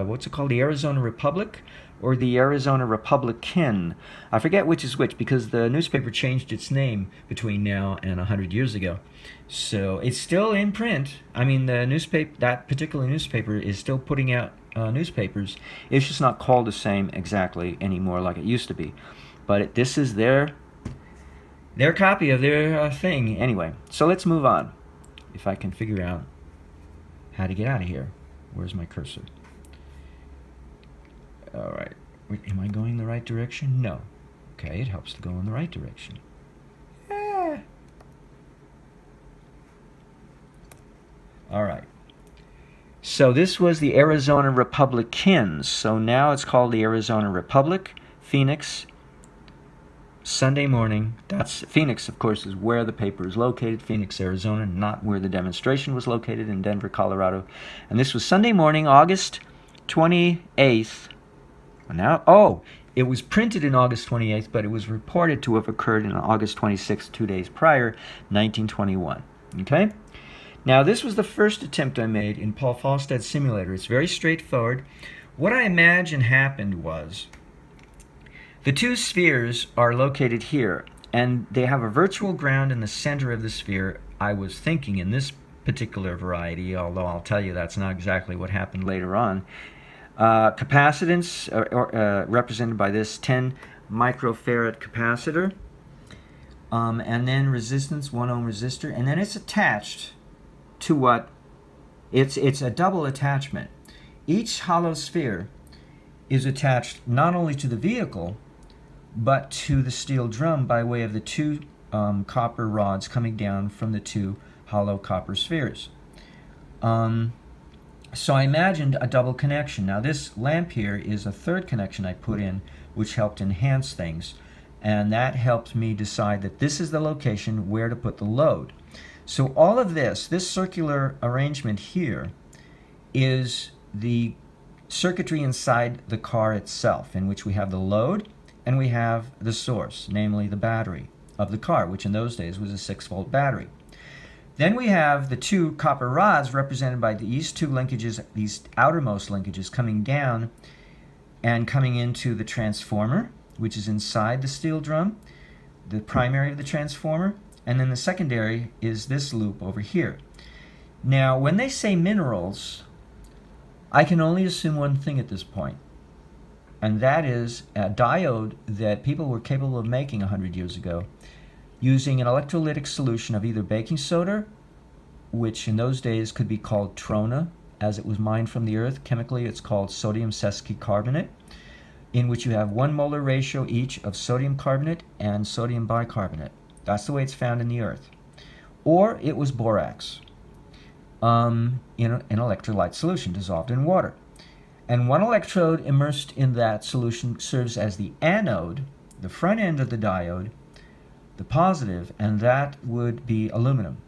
what's it called? The Arizona Republic or the Arizona Republican? I forget which is which, because the newspaper changed its name between now and 100 years ago. So it's still in print. I mean, the newspaper, that particular newspaper, is still putting out newspapers. It's just not called the same exactly anymore like it used to be. But this is their copy of their thing. Anyway, so let's move on. If I can figure out how to get out of here. Where's my cursor? All right. Wait, am I going the right direction? No. Okay, it helps to go in the right direction. All right. So this was the Arizona Republicans. So now it's called the Arizona Republic, Phoenix, Sunday morning. That's Phoenix, of course, is where the paper is located, Phoenix, Arizona, not where the demonstration was located in Denver, Colorado. And this was Sunday morning, August 28th. Now, oh, it was printed in August 28th, but it was reported to have occurred in August 26th, 2 days prior, 1921. Okay? Now, this was the first attempt I made in Paul Falstad's simulator. It's very straightforward. What I imagine happened was the two spheres are located here, and they have a virtual ground in the center of the sphere. I was thinking in this particular variety, although I'll tell you that's not exactly what happened later on. Capacitance, represented by this 10 microfarad capacitor, and then resistance, 1 ohm resistor, and then it's attached to what? It's a double attachment. Each hollow sphere is attached not only to the vehicle, but to the steel drum by way of the two copper rods coming down from the two hollow copper spheres. So I imagined a double connection. Now this lamp here is a third connection I put in, which helped enhance things. And that helped me decide that this is the location where to put the load. So all of this circular arrangement here, is the circuitry inside the car itself, in which we have the load and we have the source, namely the battery of the car, which in those days was a 6-volt battery. Then we have the two copper rods represented by these two linkages, these outermost linkages coming down and coming into the transformer, which is inside the steel drum, the primary of the transformer, and then the secondary is this loop over here. Now, when they say minerals, I can only assume one thing at this point, and that is a diode that people were capable of making 100 years ago using an electrolytic solution of either baking soda, which in those days could be called trona, as it was mined from the earth. Chemically, it's called sodium sesquicarbonate, in which you have 1 molar ratio each of sodium carbonate and sodium bicarbonate. That's the way it's found in the earth. Or it was borax in an electrolyte solution dissolved in water. And one electrode immersed in that solution serves as the anode, the front end of the diode, the positive, and that would be aluminum.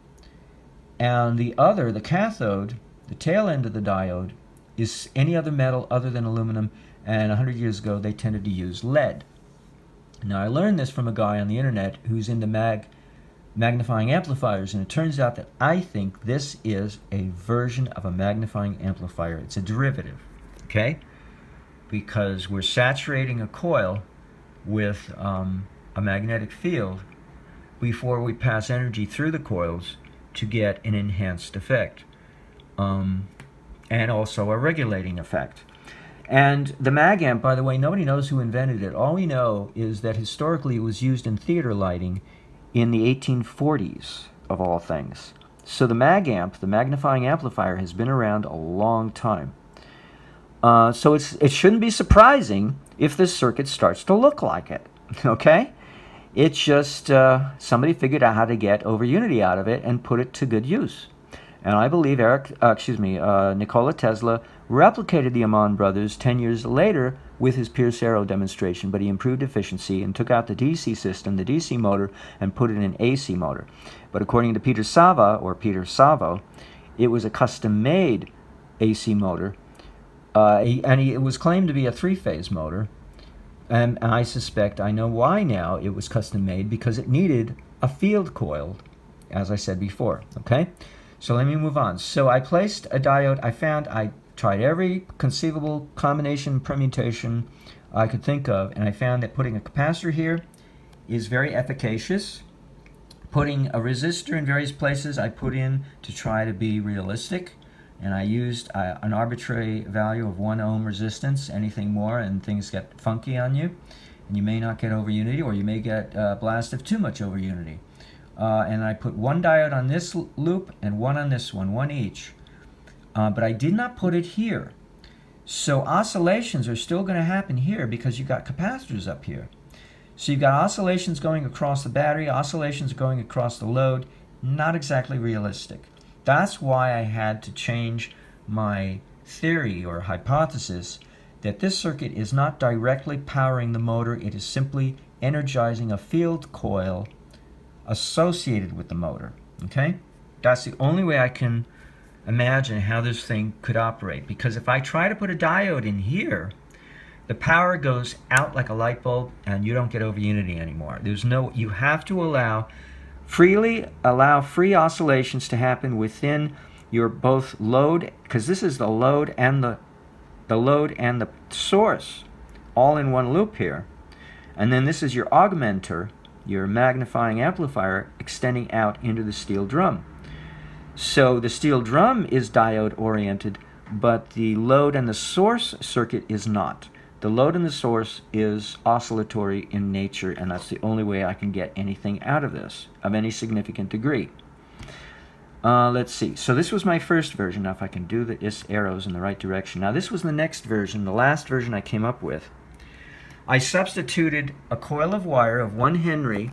And the other, the cathode, the tail end of the diode, is any other metal other than aluminum, and 100 years ago they tended to use lead. Now I learned this from a guy on the internet who's into magnifying amplifiers, and it turns out that I think this is a version of a magnifying amplifier. It's a derivative, okay? Because we're saturating a coil with a magnetic field before we pass energy through the coils to get an enhanced effect, and also a regulating effect. And the mag amp, by the way, nobody knows who invented it. All we know is that historically it was used in theater lighting in the 1840s, of all things. So the mag amp, the magnifying amplifier, has been around a long time. So it shouldn't be surprising if this circuit starts to look like it, okay? It's just somebody figured out how to get over unity out of it and put it to good use. And I believe Nikola Tesla replicated the Ammann brothers 10 years later with his Pierce arrow demonstration, but he improved efficiency and took out the DC system, the DC motor, and put it in an AC motor. But according to Peter Savo, it was a custom-made AC motor, it was claimed to be a 3-phase motor. And I suspect I know why now it was custom made, because it needed a field coil, as I said before, okay? So let me move on. So I placed a diode. I tried every conceivable combination, permutation I could think of, and I found that putting a capacitor here is very efficacious. Putting a resistor in various places I put in to try to be realistic, and I used an arbitrary value of 1 ohm resistance. Anything more and things get funky on you, and you may not get over unity, or you may get blasted of too much over unity. And I put 1 diode on this loop and 1 on this one each. But I did not put it here. So oscillations are still going to happen here because you've got capacitors up here. So you've got oscillations going across the battery, oscillations going across the load. Not exactly realistic. That's why I had to change my theory or hypothesis that this circuit is not directly powering the motor. It is simply energizing a field coil associated with the motor. Okay? That's the only way I can imagine how this thing could operate. Because if I try to put a diode in here, the power goes out like a light bulb and you don't get over unity anymore. You have to freely allow free oscillations to happen within your both load, because this is the load and the source all in one loop here, and then this is your augmenter, your magnifying amplifier, extending out into the steel drum. So the steel drum is diode oriented, but the load and the source circuit is not. The load and the source is oscillatory in nature, and that's the only way I can get anything out of this, of any significant degree. Let's see. So this was my first version. Now if I can do this arrows in the right direction. Now this was the next version, the last version I came up with. I substituted a coil of wire of 1 Henry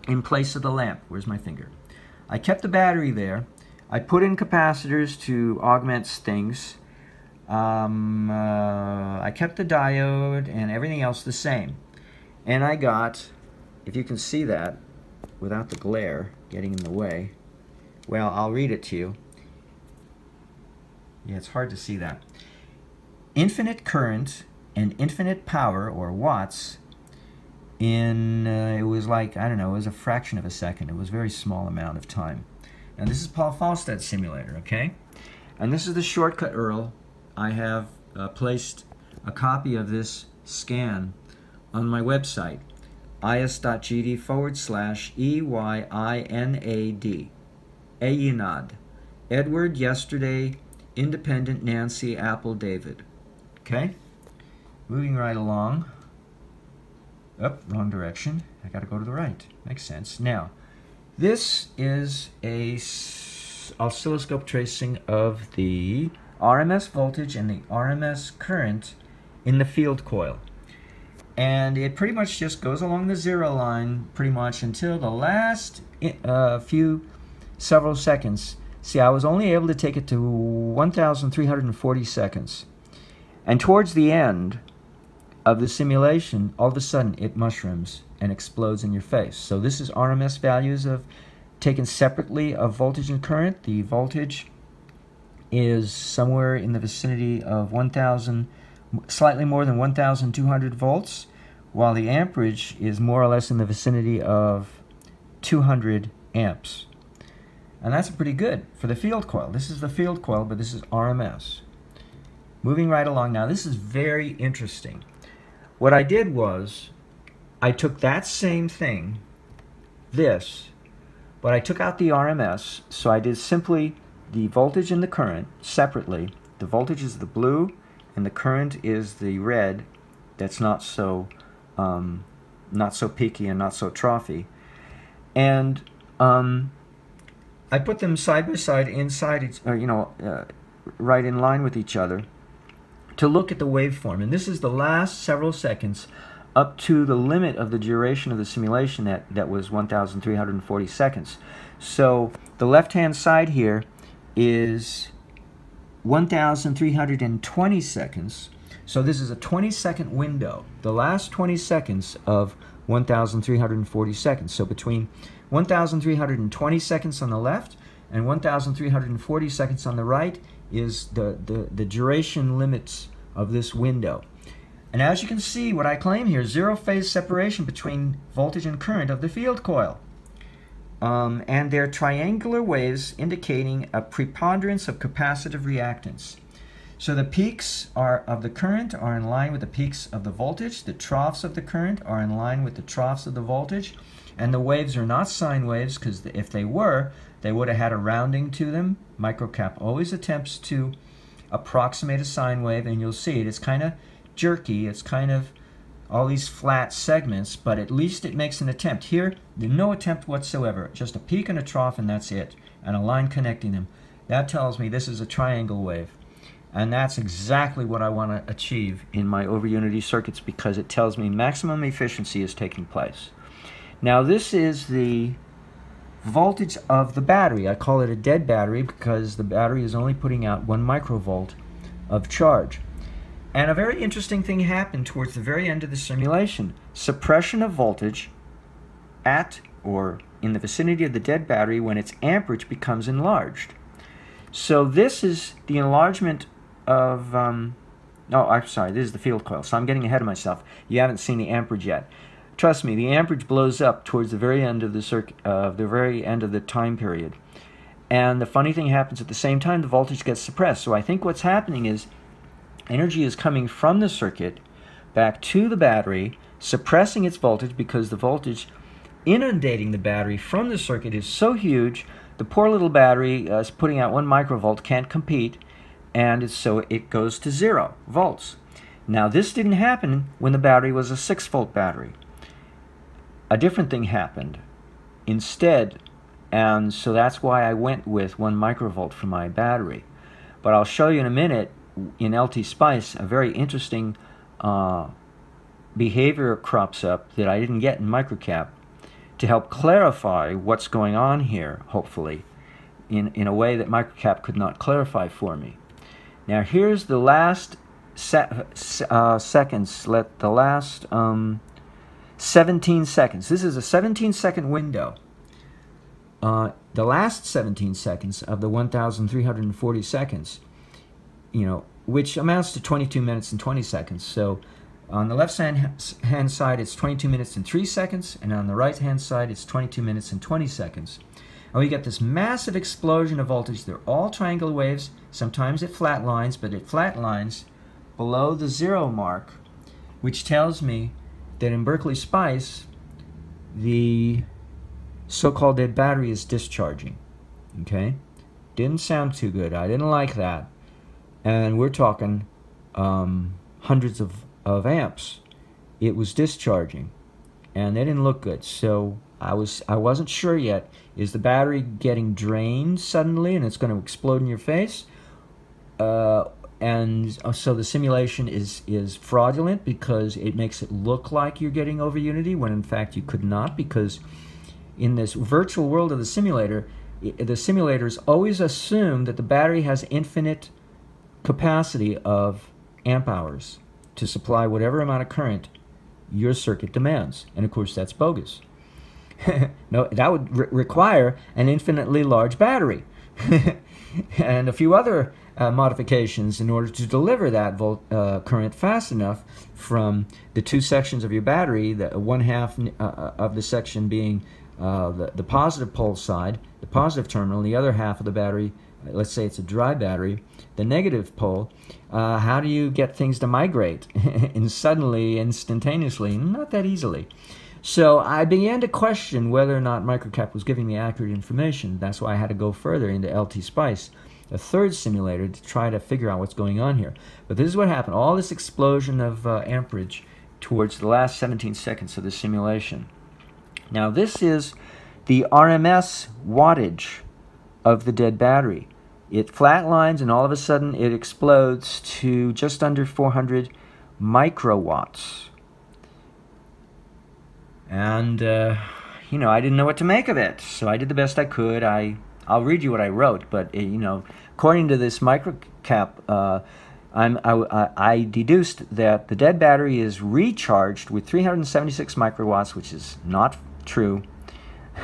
in place of the lamp. Where's my finger? I kept the battery there. I put in capacitors to augment things. I kept the diode and everything else the same. And I got, if you can see that, without the glare getting in the way, well, I'll read it to you. Yeah, it's hard to see that. Infinite current and infinite power, or watts, in, it was like, I don't know, it was a fraction of a second. It was a very small amount of time. And this is Paul Falstad's simulator, okay? And this is the shortcut URL. I have placed a copy of this scan on my website, is.gd/EYINAD. Eyinad. Edward, yesterday, independent, Nancy, Apple, David. Okay? Moving right along. Oh, wrong direction. I got to go to the right. Makes sense. Now, this is a oscilloscope tracing of the RMS voltage and the RMS current in the field coil. And it pretty much just goes along the zero line pretty much until the last several seconds. See, I was only able to take it to 1,340 seconds. And towards the end of the simulation, all of a sudden it mushrooms and explodes in your face. So this is RMS values of taken separately of voltage and current. The voltage is somewhere in the vicinity of 1,000, slightly more than 1,200 volts, while the amperage is more or less in the vicinity of 200 amps. And that's pretty good for the field coil. This is the field coil, but this is RMS. Moving right along now, this is very interesting. What I did was, I took that same thing, this, but I took out the RMS, so I did simply the voltage and the current separately. The voltage is the blue, and the current is the red. That's not so peaky and not so trophy. And I put them side by side inside, right in line with each other, to look at the waveform. And this is the last several seconds up to the limit of the duration of the simulation that was 1,340 seconds. So the left-hand side here is 1,320 seconds. So this is a 20-second window, the last 20 seconds of 1,340 seconds. So between 1,320 seconds on the left and 1,340 seconds on the right is the duration limits of this window. And as you can see, what I claim here, zero phase separation between voltage and current of the field coil. And they're triangular waves indicating a preponderance of capacitive reactance. So the peaks of the current are in line with the peaks of the voltage. The troughs of the current are in line with the troughs of the voltage. And the waves are not sine waves, because if they were, they would have had a rounding to them. Microcap always attempts to approximate a sine wave, and you'll see it. It's kind of jerky. It's kind of all these flat segments, but at least it makes an attempt. Here, there's no attempt whatsoever. Just a peak and a trough, and that's it. And a line connecting them. That tells me this is a triangle wave. And that's exactly what I want to achieve in my over unity circuits, because it tells me maximum efficiency is taking place. Now this is the voltage of the battery. I call it a dead battery because the battery is only putting out 1 microvolt of charge. And a very interesting thing happened towards the very end of the simulation. Suppression of voltage at or in the vicinity of the dead battery when its amperage becomes enlarged. So this is the enlargement of, I'm sorry, this is the field coil, so I'm getting ahead of myself. You haven't seen the amperage yet. Trust me, the amperage blows up towards the very end of the the time period. And the funny thing happens at the same time, the voltage gets suppressed. So I think what's happening is energy is coming from the circuit back to the battery, suppressing its voltage because the voltage inundating the battery from the circuit is so huge, the poor little battery is putting out 1 microvolt, can't compete, and so it goes to 0 volts. Now this didn't happen when the battery was a 6-volt battery. A different thing happened instead, and so that's why I went with 1 microvolt for my battery. But I'll show you in a minute in LT Spice a very interesting behavior crops up that I didn't get in microcap to help clarify what's going on here, hopefully, in a way that microcap could not clarify for me. Now here's the last seconds, the last 17 seconds. This is a 17-second window. The last 17 seconds of the 1,340 seconds, which amounts to 22 minutes and 20 seconds. So on the left-hand side, it's 22 minutes and 3 seconds, and on the right-hand side, it's 22 minutes and 20 seconds. And we get this massive explosion of voltage. They're all triangular waves. Sometimes it flatlines, but it flatlines below the 0 mark, which tells me that in Berkeley Spice, the so-called dead battery is discharging. Okay? Didn't sound too good. I didn't like that. And we're talking hundreds of amps. It was discharging, and they didn't look good. So I wasn't sure yet. Is the battery getting drained suddenly and it's going to explode in your face? And so the simulation is fraudulent because it makes it look like you're getting over unity when in fact you could not, because in this virtual world of the simulator, the simulators always assume that the battery has infinite capacity of amp hours to supply whatever amount of current your circuit demands. And of course that's bogus. No, that would require an infinitely large battery and a few other modifications in order to deliver that current fast enough from the two sections of your battery, the one half of the section being the positive pole side, the positive terminal, and the other half of the battery, let's say it's a dry battery, the negative pole. How do you get things to migrate and suddenly, instantaneously? Not that easily. So I began to question whether or not microcap was giving me accurate information. That's why I had to go further into LT Spice, a third simulator, to try to figure out what's going on here. But this is what happened. All this explosion of amperage towards the last 17 seconds of the simulation. Now this is the RMS wattage of the dead battery. It flatlines and all of a sudden it explodes to just under 400 microwatts. And, I didn't know what to make of it, so I did the best I could. I'll read you what I wrote, but, according to this microcap, I deduced that the dead battery is recharged with 376 microwatts, which is not true.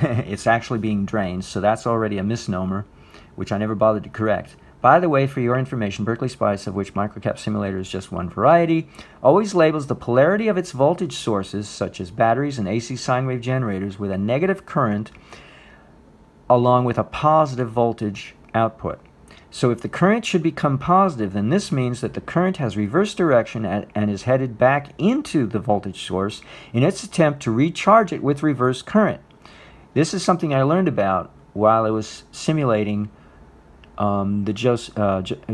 It's actually being drained, so that's already a misnomer, which I never bothered to correct. By the way, for your information, Berkeley Spice, of which microcap simulator is just one variety, always labels the polarity of its voltage sources, such as batteries and AC sine wave generators, with a negative current along with a positive voltage output. So if the current should become positive, then this means that the current has reverse direction and is headed back into the voltage source in its attempt to recharge it with reverse current. This is something I learned about while I was simulating the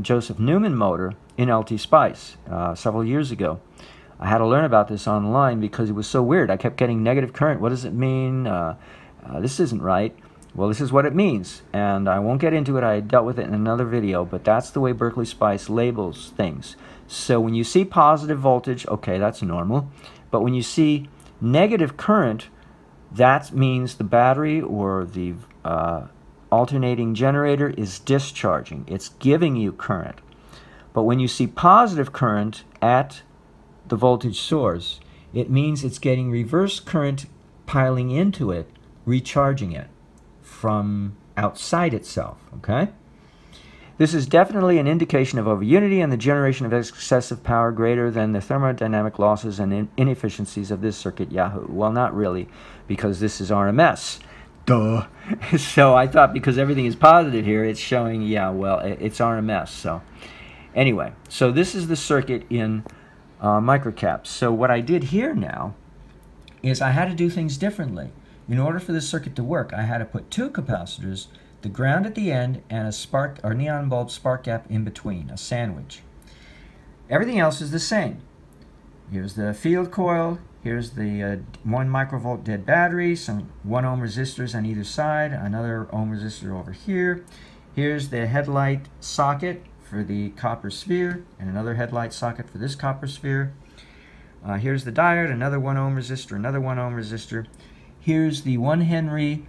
Joseph Newman motor in LT Spice several years ago. I had to learn about this online because it was so weird. I kept getting negative current. What does it mean? This isn't right. Well, this is what it means, and I won't get into it. I dealt with it in another video, but that's the way Berkeley Spice labels things. So when you see positive voltage, okay, that's normal. But when you see negative current, that means the battery or the alternating generator is discharging. It's giving you current. But when you see positive current at the voltage source, it means it's getting reverse current piling into it, recharging it from outside itself, okay? This is definitely an indication of overunity and the generation of excessive power greater than the thermodynamic losses and inefficiencies of this circuit. Yahoo. Well, not really, because this is RMS. Duh. So I thought because everything is positive here, it's showing, yeah, well, it's RMS. So anyway, so this is the circuit in microcap. So what I did here now is I had to do things differently. In order for this circuit to work, I had to put two capacitors, the ground at the end and a spark or neon bulb spark gap in between, a sandwich. Everything else is the same. Here's the field coil. Here's the 1 microvolt dead battery, some 1 ohm resistors on either side, another ohm resistor over here. Here's the headlight socket for the copper sphere, and another headlight socket for this copper sphere. Here's the diode, another 1 ohm resistor, another 1 ohm resistor. here's the 1 Henry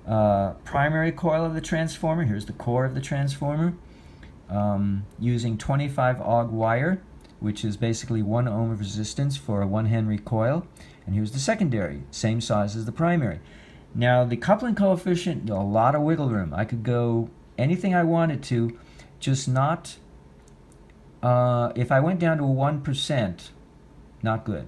primary coil of the transformer. Here's the core of the transformer, using 25 Og wire, which is basically 1 ohm of resistance for a 1 Henry coil. And here's the secondary, same size as the primary. Now the coupling coefficient, a lot of wiggle room. I could go anything I wanted to, just not, if I went down to a 1%, not good.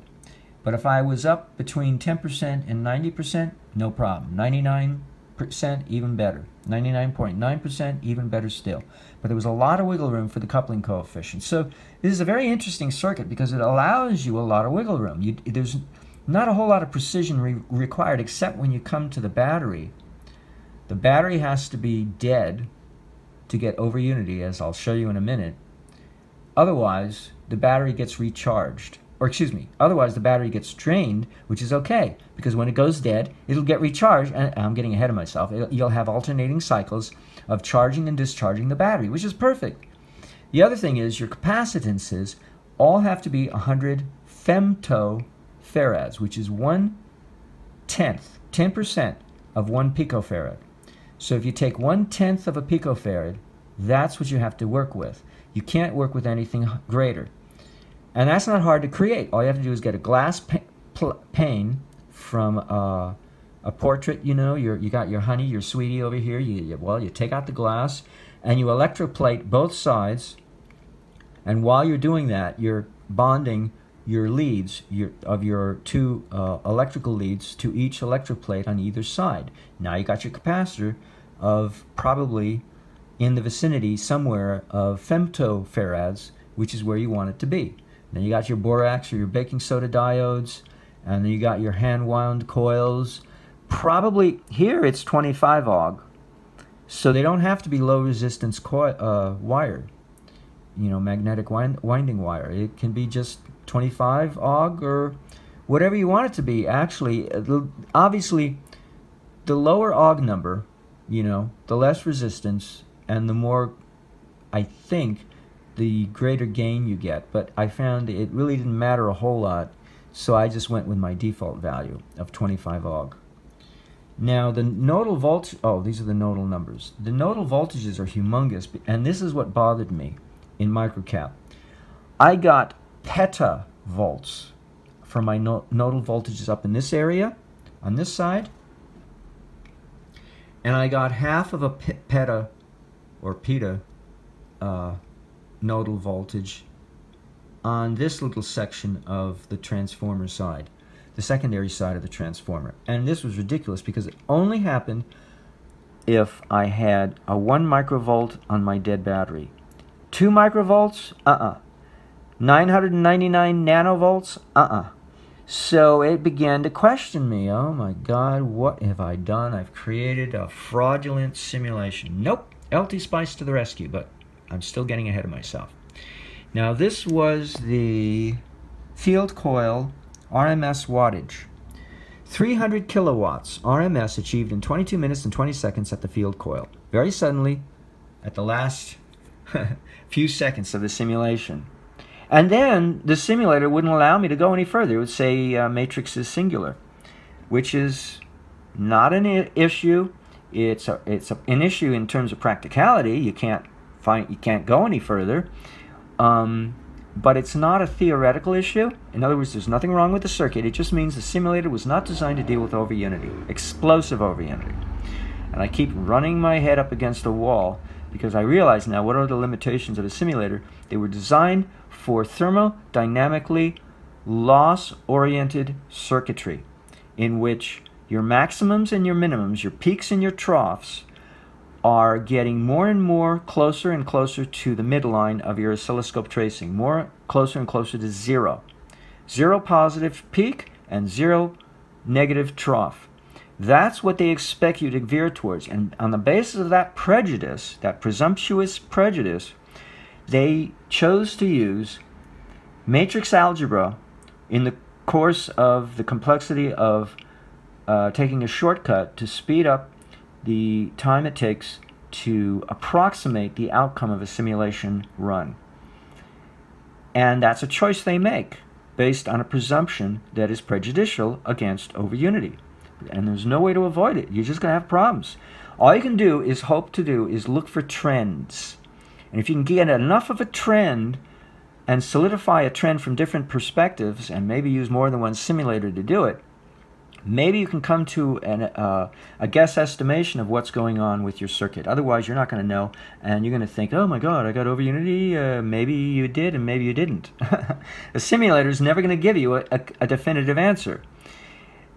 But if I was up between 10% and 90%, no problem. 99%, even better. 99.9%, even better still. But there was a lot of wiggle room for the coupling coefficient. So this is a very interesting circuit because it allows you a lot of wiggle room. There's not a whole lot of precision required, except when you come to the battery. The battery has to be dead to get over unity, as I'll show you in a minute. Otherwise, the battery gets recharged. Or excuse me, otherwise the battery gets drained, which is okay, because when it goes dead, it'll get recharged, and I'm getting ahead of myself. You'll have alternating cycles of charging and discharging the battery, which is perfect. The other thing is your capacitances all have to be 100 femtofarads, which is 1/10, 10% of 1 picofarad. So if you take 1/10 of a picofarad, that's what you have to work with. You can't work with anything greater. And that's not hard to create. All you have to do is get a glass pane from a portrait. You know, you got your honey, your sweetie over here. You take out the glass and you electroplate both sides. And while you're doing that, you're bonding your leads of your 2 electrical leads to each electroplate on either side. Now you got your capacitor of probably in the vicinity somewhere of femtofarads, which is where you want it to be. Then you got your borax or your baking soda diodes, and then you got your hand-wound coils. Probably here it's 25 Og, so they don't have to be low resistance wire, you know, magnetic winding wire. It can be just 25 Og or whatever you want it to be. Actually, obviously, the lower Og number, you know, the less resistance, and the more, I think, the greater gain you get. But I found it really didn't matter a whole lot, so I just went with my default value of 25 Og. Now the nodal voltage, oh, these are the nodal numbers. The nodal voltages are humongous, and this is what bothered me in microcap. I got petavolts for my nodal voltages up in this area, on this side, and I got half of a peta or peta nodal voltage on this little section of the transformer side, the secondary side of the transformer. And this was ridiculous because it only happened if I had a 1 microvolt on my dead battery. 2 microvolts? 999 nanovolts? So it began to question me. Oh my God, what have I done? I've created a fraudulent simulation. Nope, LT Spice to the rescue, but I'm still getting ahead of myself. Now this was the field coil RMS wattage. 300 kilowatts RMS achieved in 22 minutes and 20 seconds at the field coil. Very suddenly, at the last few seconds of the simulation. And then the simulator wouldn't allow me to go any further. It would say matrix is singular, which is not an issue. It's an issue in terms of practicality. You can't go any further, but it's not a theoretical issue. In other words, there's nothing wrong with the circuit. It just means the simulator was not designed to deal with overunity, explosive overunity. And I keep running my head up against a wall because I realize now what are the limitations of a simulator. They were designed for thermodynamically loss-oriented circuitry, in which your maximums and your minimums, your peaks and your troughs, are getting more and more closer and closer to the midline of your oscilloscope tracing, more closer and closer to zero. 0 positive peak and 0 negative trough. That's what they expect you to veer towards. And on the basis of that prejudice, that presumptuous prejudice, they chose to use matrix algebra in the course of the complexity of taking a shortcut to speed up the time it takes to approximate the outcome of a simulation run. And that's a choice they make based on a presumption that is prejudicial against overunity. and there's no way to avoid it. You're just going to have problems. All you can do is look for trends. And if you can get enough of a trend and solidify a trend from different perspectives, and maybe use more than one simulator to do it, maybe you can come to a guess estimation of what's going on with your circuit. Otherwise, you're not going to know, and you're going to think, oh my God, I got over unity. Maybe you did, and maybe you didn't. The simulator is never going to give you a definitive answer.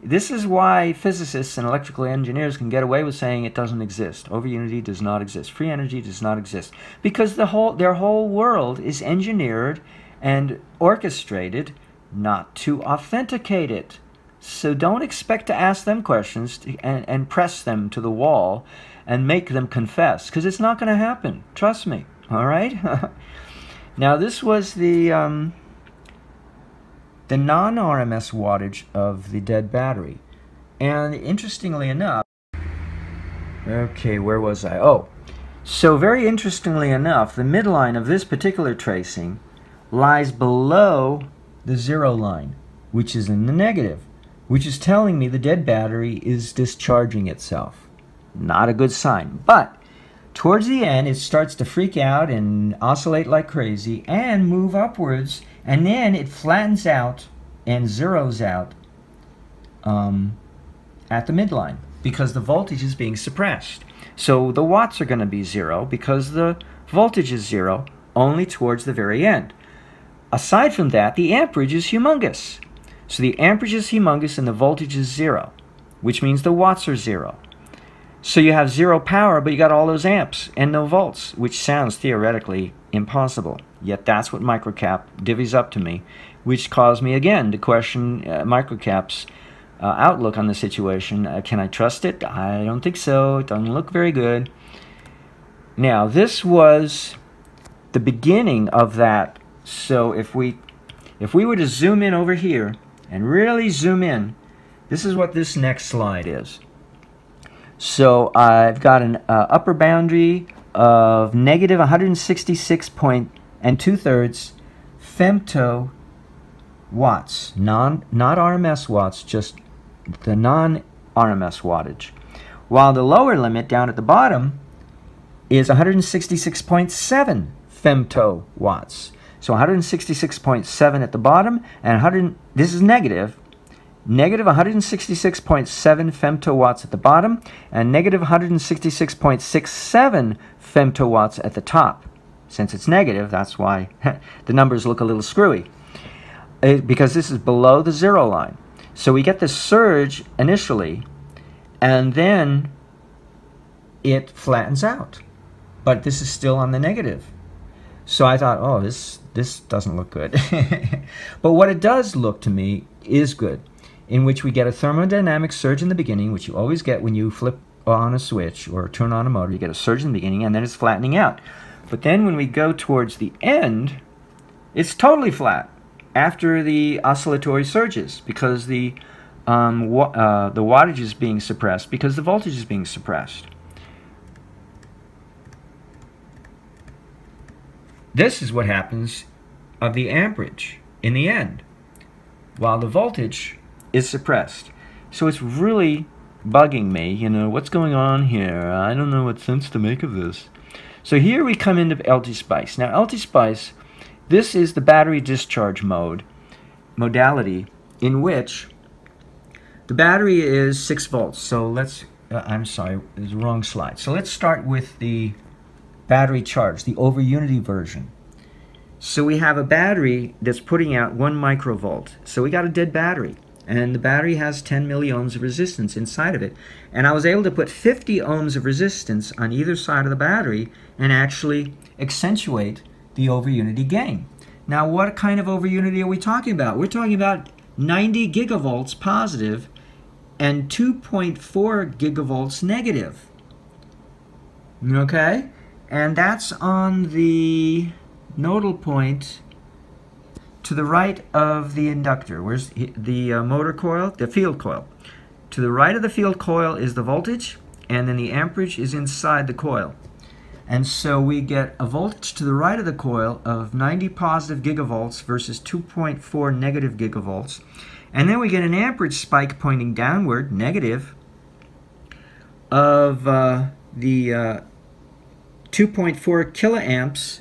This is why physicists and electrical engineers can get away with saying it doesn't exist. Over unity does not exist. Free energy does not exist. Because their whole world is engineered and orchestrated not to authenticate it. So don't expect to ask them questions and press them to the wall and make them confess, because it's not going to happen. Trust me. All right? Now, this was the non-RMS wattage of the dead battery. And interestingly enough, okay, where was I? Oh, so very interestingly enough, the midline of this particular tracing lies below the zero line, which is in the negative, which is telling me the dead battery is discharging itself. Not a good sign. But towards the end, it starts to freak out and oscillate like crazy and move upwards, and then it flattens out and zeroes out at the midline because the voltage is being suppressed. So the watts are going to be 0 because the voltage is 0 only towards the very end. Aside from that, the amperage is humongous. So the amperage is humongous and the voltage is 0, which means the watts are 0. So you have 0 power, but you got all those amps and no volts, which sounds theoretically impossible. Yet that's what microcap divvies up to me, which caused me again to question microcap's outlook on the situation. Can I trust it? I don't think so. It doesn't look very good. Now, this was the beginning of that. So if we were to zoom in over here and really zoom in, this is what this next slide is. So I've got an upper boundary of negative 166.2 femto watts, not RMS watts, just the non-RMS wattage. While the lower limit down at the bottom is 166.7 femto watts. So 166.7 at the bottom, and this is negative 166.7 femtowatts at the bottom, and negative 166.67 femtowatts at the top. Since it's negative, that's why the numbers look a little screwy, because this is below the zero line. So we get this surge initially, and then it flattens out. But this is still on the negative. So I thought, oh, this doesn't look good. But what it does look to me is good, in which we get a thermodynamic surge in the beginning, which you always get when you flip on a switch or turn on a motor. You get a surge in the beginning, and then it's flattening out. But then when we go towards the end, it's totally flat after the oscillatory surges, because the wattage is being suppressed, because the voltage is being suppressed. This is what happens of the amperage in the end, while the voltage is suppressed. So it's really bugging me, you know, what's going on here? I don't know what sense to make of this. So here we come into LT-Spice. Now LT-Spice, this is the battery discharge modality, in which the battery is 6 volts. So let's, I'm sorry, there's a wrong slide. So let's start with the battery charge, the over unity version. So we have a battery that's putting out 1 microvolt. So we got a dead battery, and the battery has 10 milliohms of resistance inside of it. And I was able to put 50 ohms of resistance on either side of the battery and actually accentuate the over unity gain. Now, what kind of over unity are we talking about? We're talking about 90 gigavolts positive and 2.4 gigavolts negative. Okay? And that's on the nodal point to the right of the inductor. Where's the motor coil? The field coil. To the right of the field coil is the voltage, and then the amperage is inside the coil. And so we get a voltage to the right of the coil of 90 positive gigavolts versus 2.4 negative gigavolts. And then we get an amperage spike pointing downward, negative, of the 2.4 kiloamps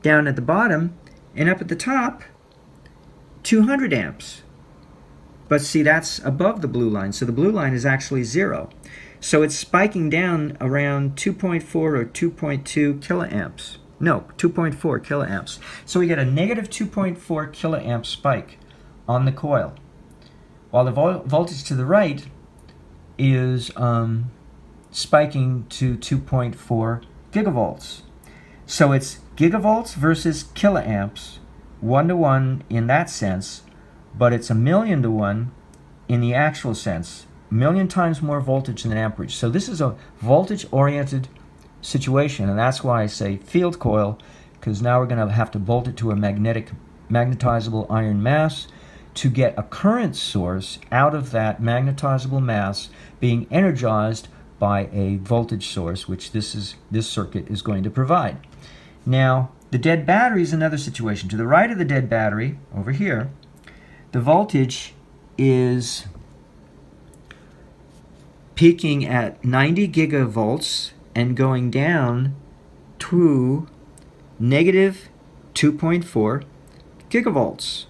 down at the bottom, and up at the top, 200 amps. But see, that's above the blue line, so the blue line is actually 0. So it's spiking down around 2.4 or 2.2 kiloamps. No, 2.4 kiloamps. So we get a negative 2.4 kiloamp spike on the coil, while the voltage to the right is spiking to 2.4 gigavolts. So it's gigavolts versus kiloamps, 1-to-1 in that sense, but it's 1,000,000 to 1 in the actual sense. 1,000,000 times more voltage than amperage. So this is a voltage-oriented situation, and that's why I say field coil, because now we're going to have to bolt it to a magnetizable iron mass to get a current source out of that magnetizable mass being energized by a voltage source, which this circuit is going to provide. Now, the dead battery is another situation. To the right of the dead battery, over here, the voltage is peaking at 90 gigavolts and going down to negative 2.4 gigavolts.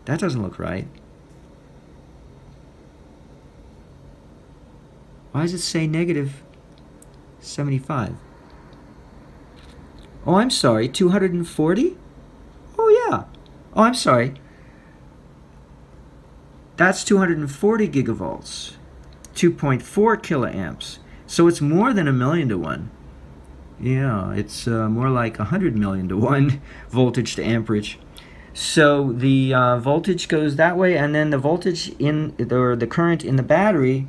That doesn't look right. Why does it say negative 75? Oh, I'm sorry, 240? Oh, yeah. Oh, I'm sorry. That's 240 gigavolts, 2.4 kiloamps. So it's more than 1,000,000 to 1. Yeah, it's more like 100,000,000 to 1 voltage to amperage. So the voltage goes that way, and then the voltage or the current in the battery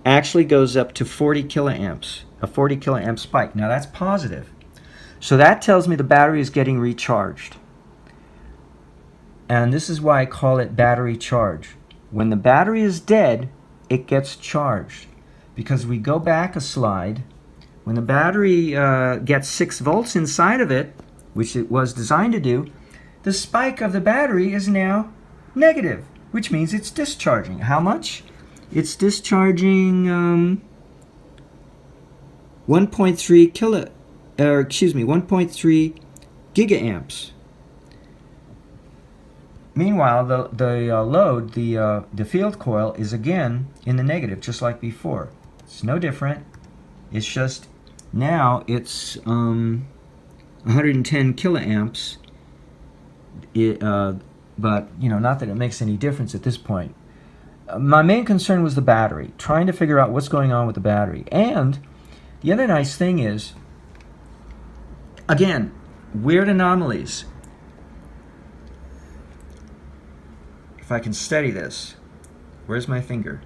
actually goes up to 40 kiloamps, a 40 kiloamp spike. Now that's positive. So that tells me the battery is getting recharged. And this is why I call it battery charge. When the battery is dead, it gets charged. Because we go back a slide, when the battery gets 6 volts inside of it, which it was designed to do, the spike of the battery is now negative, which means it's discharging. How much? It's discharging 1.3 gigaamps. Meanwhile, the load, the field coil, is again in the negative, just like before. It's no different. It's just now it's 110 kiloamps. But you know, not that it makes any difference at this point. My main concern was the battery, trying to figure out what's going on with the battery. And the other nice thing is, again, weird anomalies. If I can steady this, where's my finger?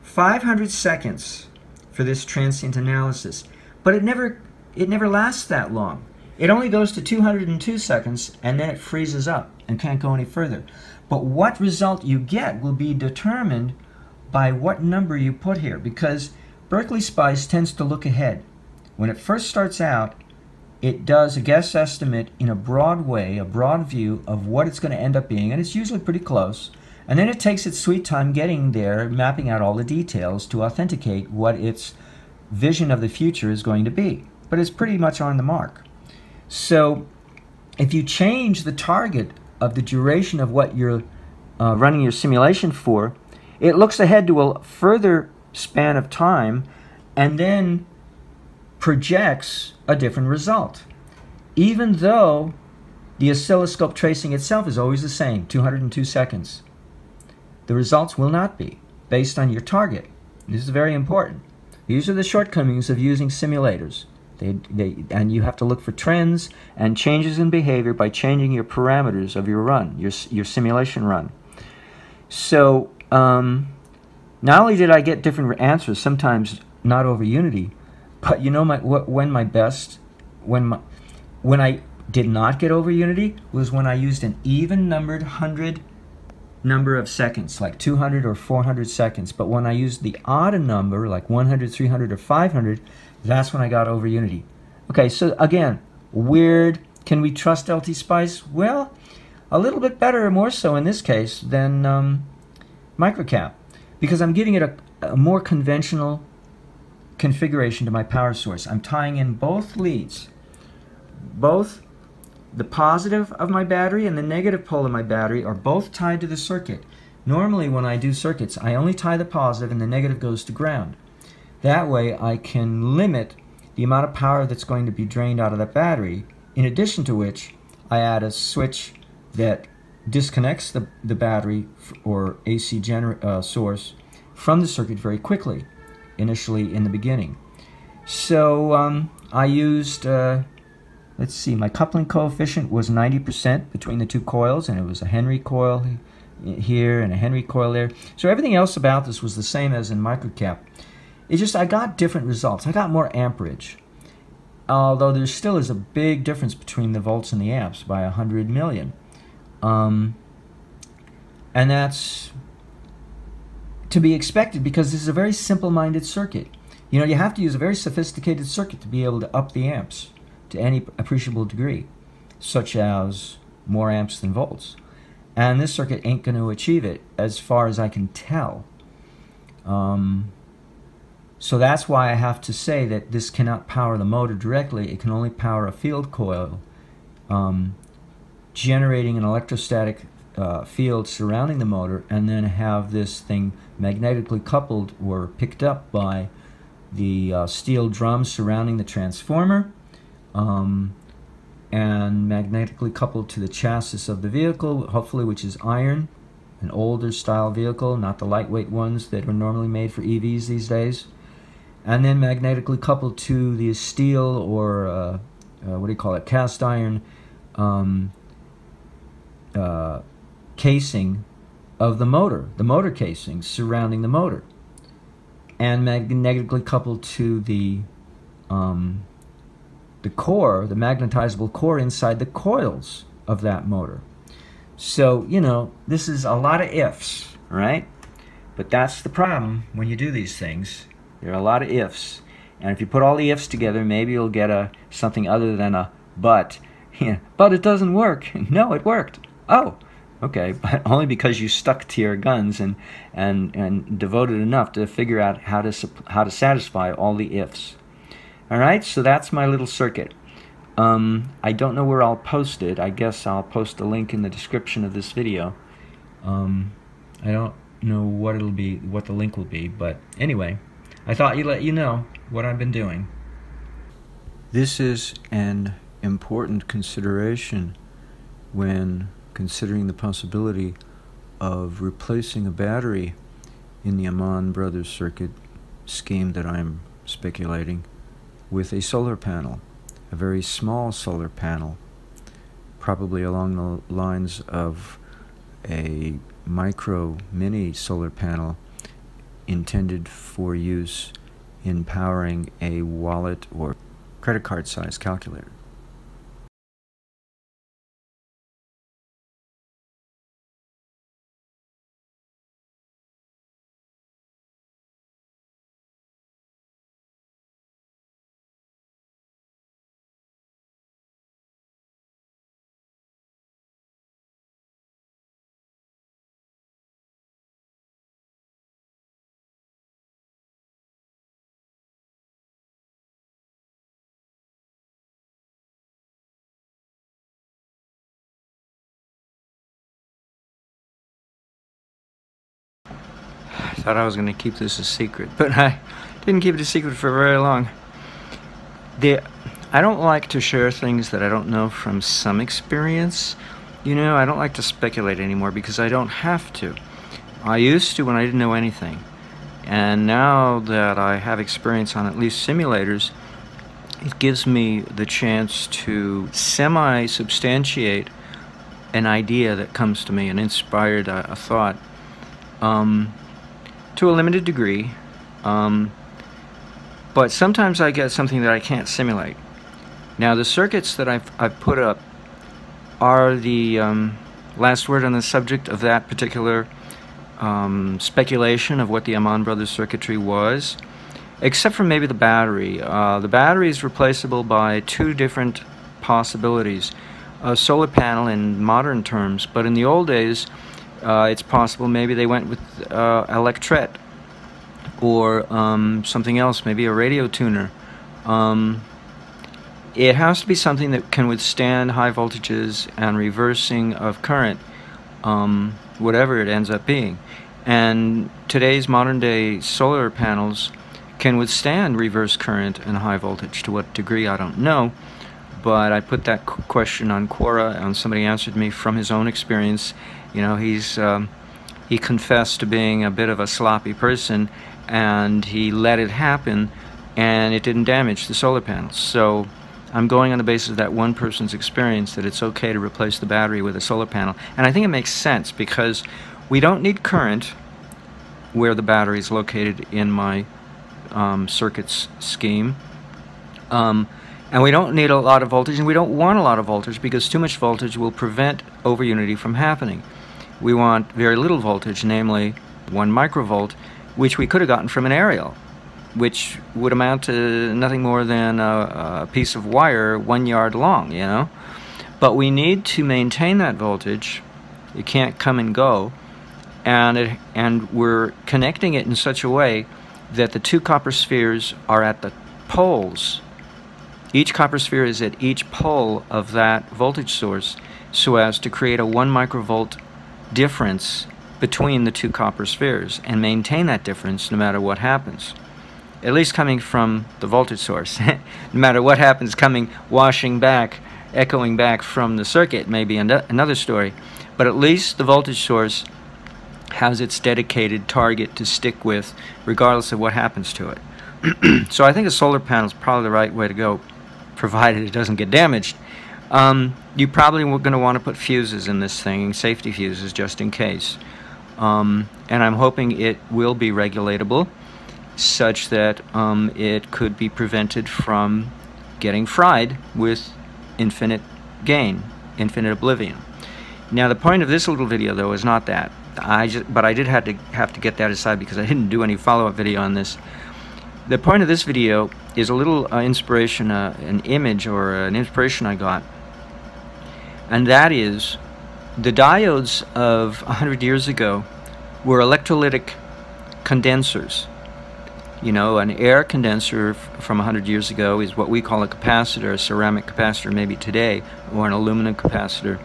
500 seconds for this transient analysis, but it never lasts that long. It only goes to 202 seconds, and then it freezes up and can't go any further. But what result you get will be determined by what number you put here, because Berkeley Spice tends to look ahead. When it first starts out, it does a guess estimate in a broad way, a broad view of what it's going to end up being, and it's usually pretty close. And then it takes its sweet time getting there, mapping out all the details to authenticate what its vision of the future is going to be. But it's pretty much on the mark. So if you change the target of the duration of what you're running your simulation for, it looks ahead to a further span of time and then projects a different result. Even though the oscilloscope tracing itself is always the same, 202 seconds. The results will not be based on your target. This is very important. These are the shortcomings of using simulators. And you have to look for trends and changes in behavior by changing your parameters of your run, your simulation run. So not only did I get different answers, sometimes not over unity, but you know when I did not get over unity was when I used an even numbered 100 number of seconds, like 200 or 400 seconds. But when I used the odd number, like 100, 300, or 500, that's when I got over unity. Okay, so again, weird Can we trust LT-Spice? Well, a little bit better, or more so in this case, than microcap, because I'm giving it a more conventional configuration to my power source. I'm tying in both leads, both the positive of my battery and the negative pole of my battery are both tied to the circuit. Normally when I do circuits, I only tie the positive and the negative goes to ground. That way I can limit the amount of power that's going to be drained out of that battery, in addition to which I add a switch that disconnects the battery or AC source from the circuit very quickly, initially in the beginning. So I used, let's see, my coupling coefficient was 90% between the two coils, and it was a Henry coil here and a Henry coil there. So everything else about this was the same as in microcap. It's just I got different results. I got more amperage, although there still is a big difference between the volts and the amps by 100 million. And that's to be expected because this is a very simple-minded circuit. You know, you have to use a very sophisticated circuit to be able to up the amps to any appreciable degree, such as more amps than volts. And this circuit ain't going to achieve it as far as I can tell. So that's why I have to say that this cannot power the motor directly. It can only power a field coil, generating an electrostatic field surrounding the motor, and then have this thing magnetically coupled or picked up by the steel drum surrounding the transformer, and magnetically coupled to the chassis of the vehicle, hopefully, which is iron, an older style vehicle, not the lightweight ones that are normally made for EVs these days, and then magnetically coupled to the steel or what do you call it, cast iron casing of the motor casing surrounding the motor, and magnetically coupled to the core, the magnetizable core inside the coils of that motor. So, you know, this is a lot of ifs, right? But that's the problem when you do these things. There are a lot of ifs. And if you put all the ifs together, maybe you'll get something other than a but. Yeah, but it doesn't work. No, it worked. Oh, okay, but only because you stuck to your guns and devoted enough to figure out how to satisfy all the ifs. All right, so that's my little circuit. I don't know where I'll post it. I guess I'll post a link in the description of this video. I don't know what it'll be, what the link will be, but anyway, I thought I'd let you know what I've been doing. This is an important consideration when considering the possibility of replacing a battery in the Ammann Brothers circuit scheme that I'm speculating with a solar panel, a very small solar panel, probably along the lines of a micro mini solar panel intended for use in powering a wallet or credit card size calculator. I thought I was going to keep this a secret, but I didn't keep it a secret for very long. I don't like to share things that I don't know from some experience. You know, I don't like to speculate anymore because I don't have to. I used to when I didn't know anything. And now that I have experience on at least simulators, it gives me the chance to semi-substantiate an idea that comes to me, an inspired a thought. To a limited degree, but sometimes I get something that I can't simulate. Now the circuits that I've put up are the last word on the subject of that particular speculation of what the Ammann Brothers circuitry was, except for maybe the battery. The battery is replaceable by two different possibilities. A solar panel in modern terms, but in the old days, it's possible maybe they went with electret or something else, maybe a radio tuner. It has to be something that can withstand high voltages and reversing of current, whatever it ends up being. And today's modern day solar panels can withstand reverse current and high voltage. To what degree, I don't know. But I put that question on Quora, and somebody answered me from his own experience. You know, he confessed to being a bit of a sloppy person, and he let it happen, and it didn't damage the solar panels. So I'm going on the basis of that one person's experience that it's okay to replace the battery with a solar panel. And I think it makes sense because we don't need current where the battery is located in my circuits scheme. And we don't need a lot of voltage, and we don't want a lot of voltage because too much voltage will prevent overunity from happening. We want very little voltage, namely 1 microvolt, which we could have gotten from an aerial, which would amount to nothing more than a piece of wire 1 yard long, you know. But we need to maintain that voltage. It can't come and go, and we're connecting it in such a way that the 2 copper spheres are at the poles. Each copper sphere is at each pole of that voltage source so as to create a 1 microvolt difference between the 2 copper spheres and maintain that difference no matter what happens. At least coming from the voltage source. No matter what happens coming, washing back, echoing back from the circuit may be another story. But at least the voltage source has its dedicated target to stick with regardless of what happens to it. So I think a solar panel is probably the right way to go, provided it doesn't get damaged. You probably are going to want to put fuses in this thing, safety fuses, just in case. And I'm hoping it will be regulatable, such that it could be prevented from getting fried with infinite gain, infinite oblivion. Now, the point of this little video, though, is not that. But I did have to get that aside because I didn't do any follow-up video on this. The point of this video is a little inspiration, an image or an inspiration I got, and that is the diodes of 100 years ago were electrolytic condensers. You know, an air condenser from 100 years ago is what we call a capacitor, a ceramic capacitor maybe today, or an aluminum capacitor.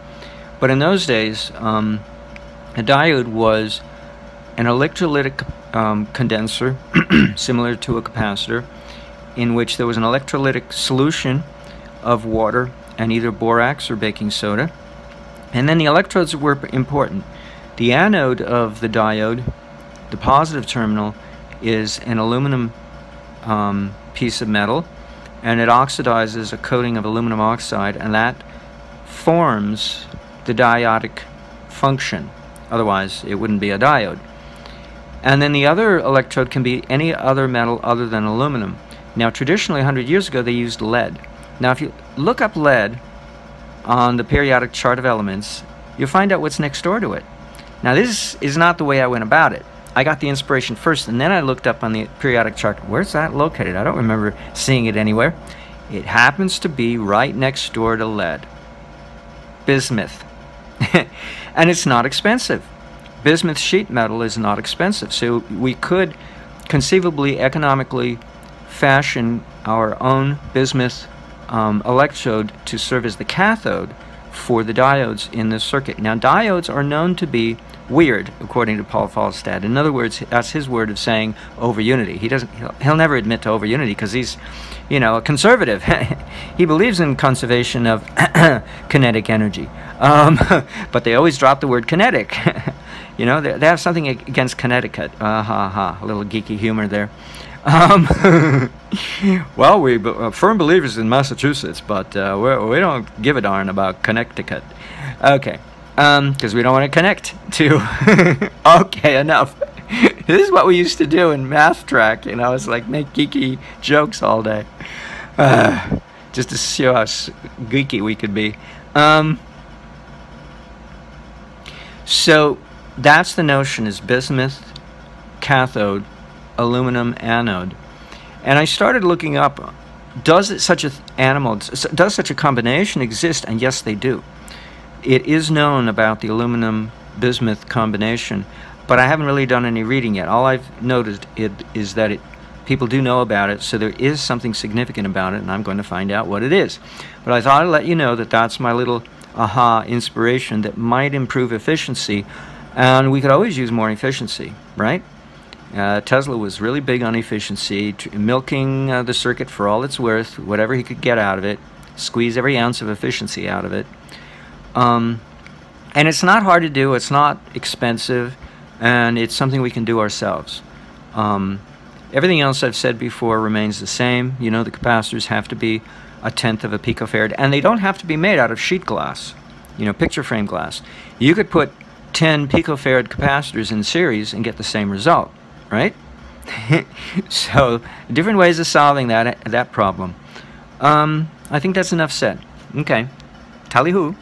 But in those days, a diode was an electrolytic condenser, similar to a capacitor, in which there was an electrolytic solution of water and either borax or baking soda. And then the electrodes were important. The anode of the diode, the positive terminal, is an aluminum piece of metal, and it oxidizes a coating of aluminum oxide, and that forms the diotic function. Otherwise, it wouldn't be a diode. And then the other electrode can be any other metal other than aluminum. Now, traditionally, 100 years ago, they used lead. Now, if you look up lead on the periodic chart of elements, you'll find out what's next door to it. Now, this is not the way I went about it. I got the inspiration first, and then I looked up on the periodic chart. Where's that located? I don't remember seeing it anywhere. It happens to be right next door to lead. Bismuth. And it's not expensive. Bismuth sheet metal is not expensive, so we could conceivably, economically fashion our own bismuth electrode to serve as the cathode for the diodes in this circuit. Now, diodes are known to be weird, according to Paul Falstad. In other words, that's his word of saying overunity. He'll never admit to overunity because he's, you know, a conservative. He believes in conservation of kinetic energy, but they always drop the word kinetic. You know, they have something against Connecticut. A little geeky humor there. Well, we're firm believers in Massachusetts, but we don't give a darn about Connecticut. Okay, because we don't want to connect to... Okay, enough. This is what we used to do in math track, you know, it's like make geeky jokes all day. Just to show how geeky we could be. So that's the notion, is bismuth cathode, aluminum anode. And I started looking up does such a combination exist? And yes, they do. It is known about the aluminum bismuth combination, but I haven't really done any reading yet. All I've noticed is that people do know about it, so there is something significant about it, and I'm going to find out what it is. But I thought I'd let you know that that's my little aha inspiration that might improve efficiency, and we could always use more efficiency, right? Tesla was really big on efficiency, milking the circuit for all it's worth, whatever he could get out of it, squeeze every ounce of efficiency out of it. And it's not hard to do, it's not expensive, and it's something we can do ourselves. Everything else I've said before remains the same. You know, the capacitors have to be 1/10 of a picofarad, and they don't have to be made out of sheet glass, you know, picture frame glass. You could put 10 picofarad capacitors in series and get the same result, right? So, different ways of solving that problem. I think that's enough said. Okay. Tally-hoo.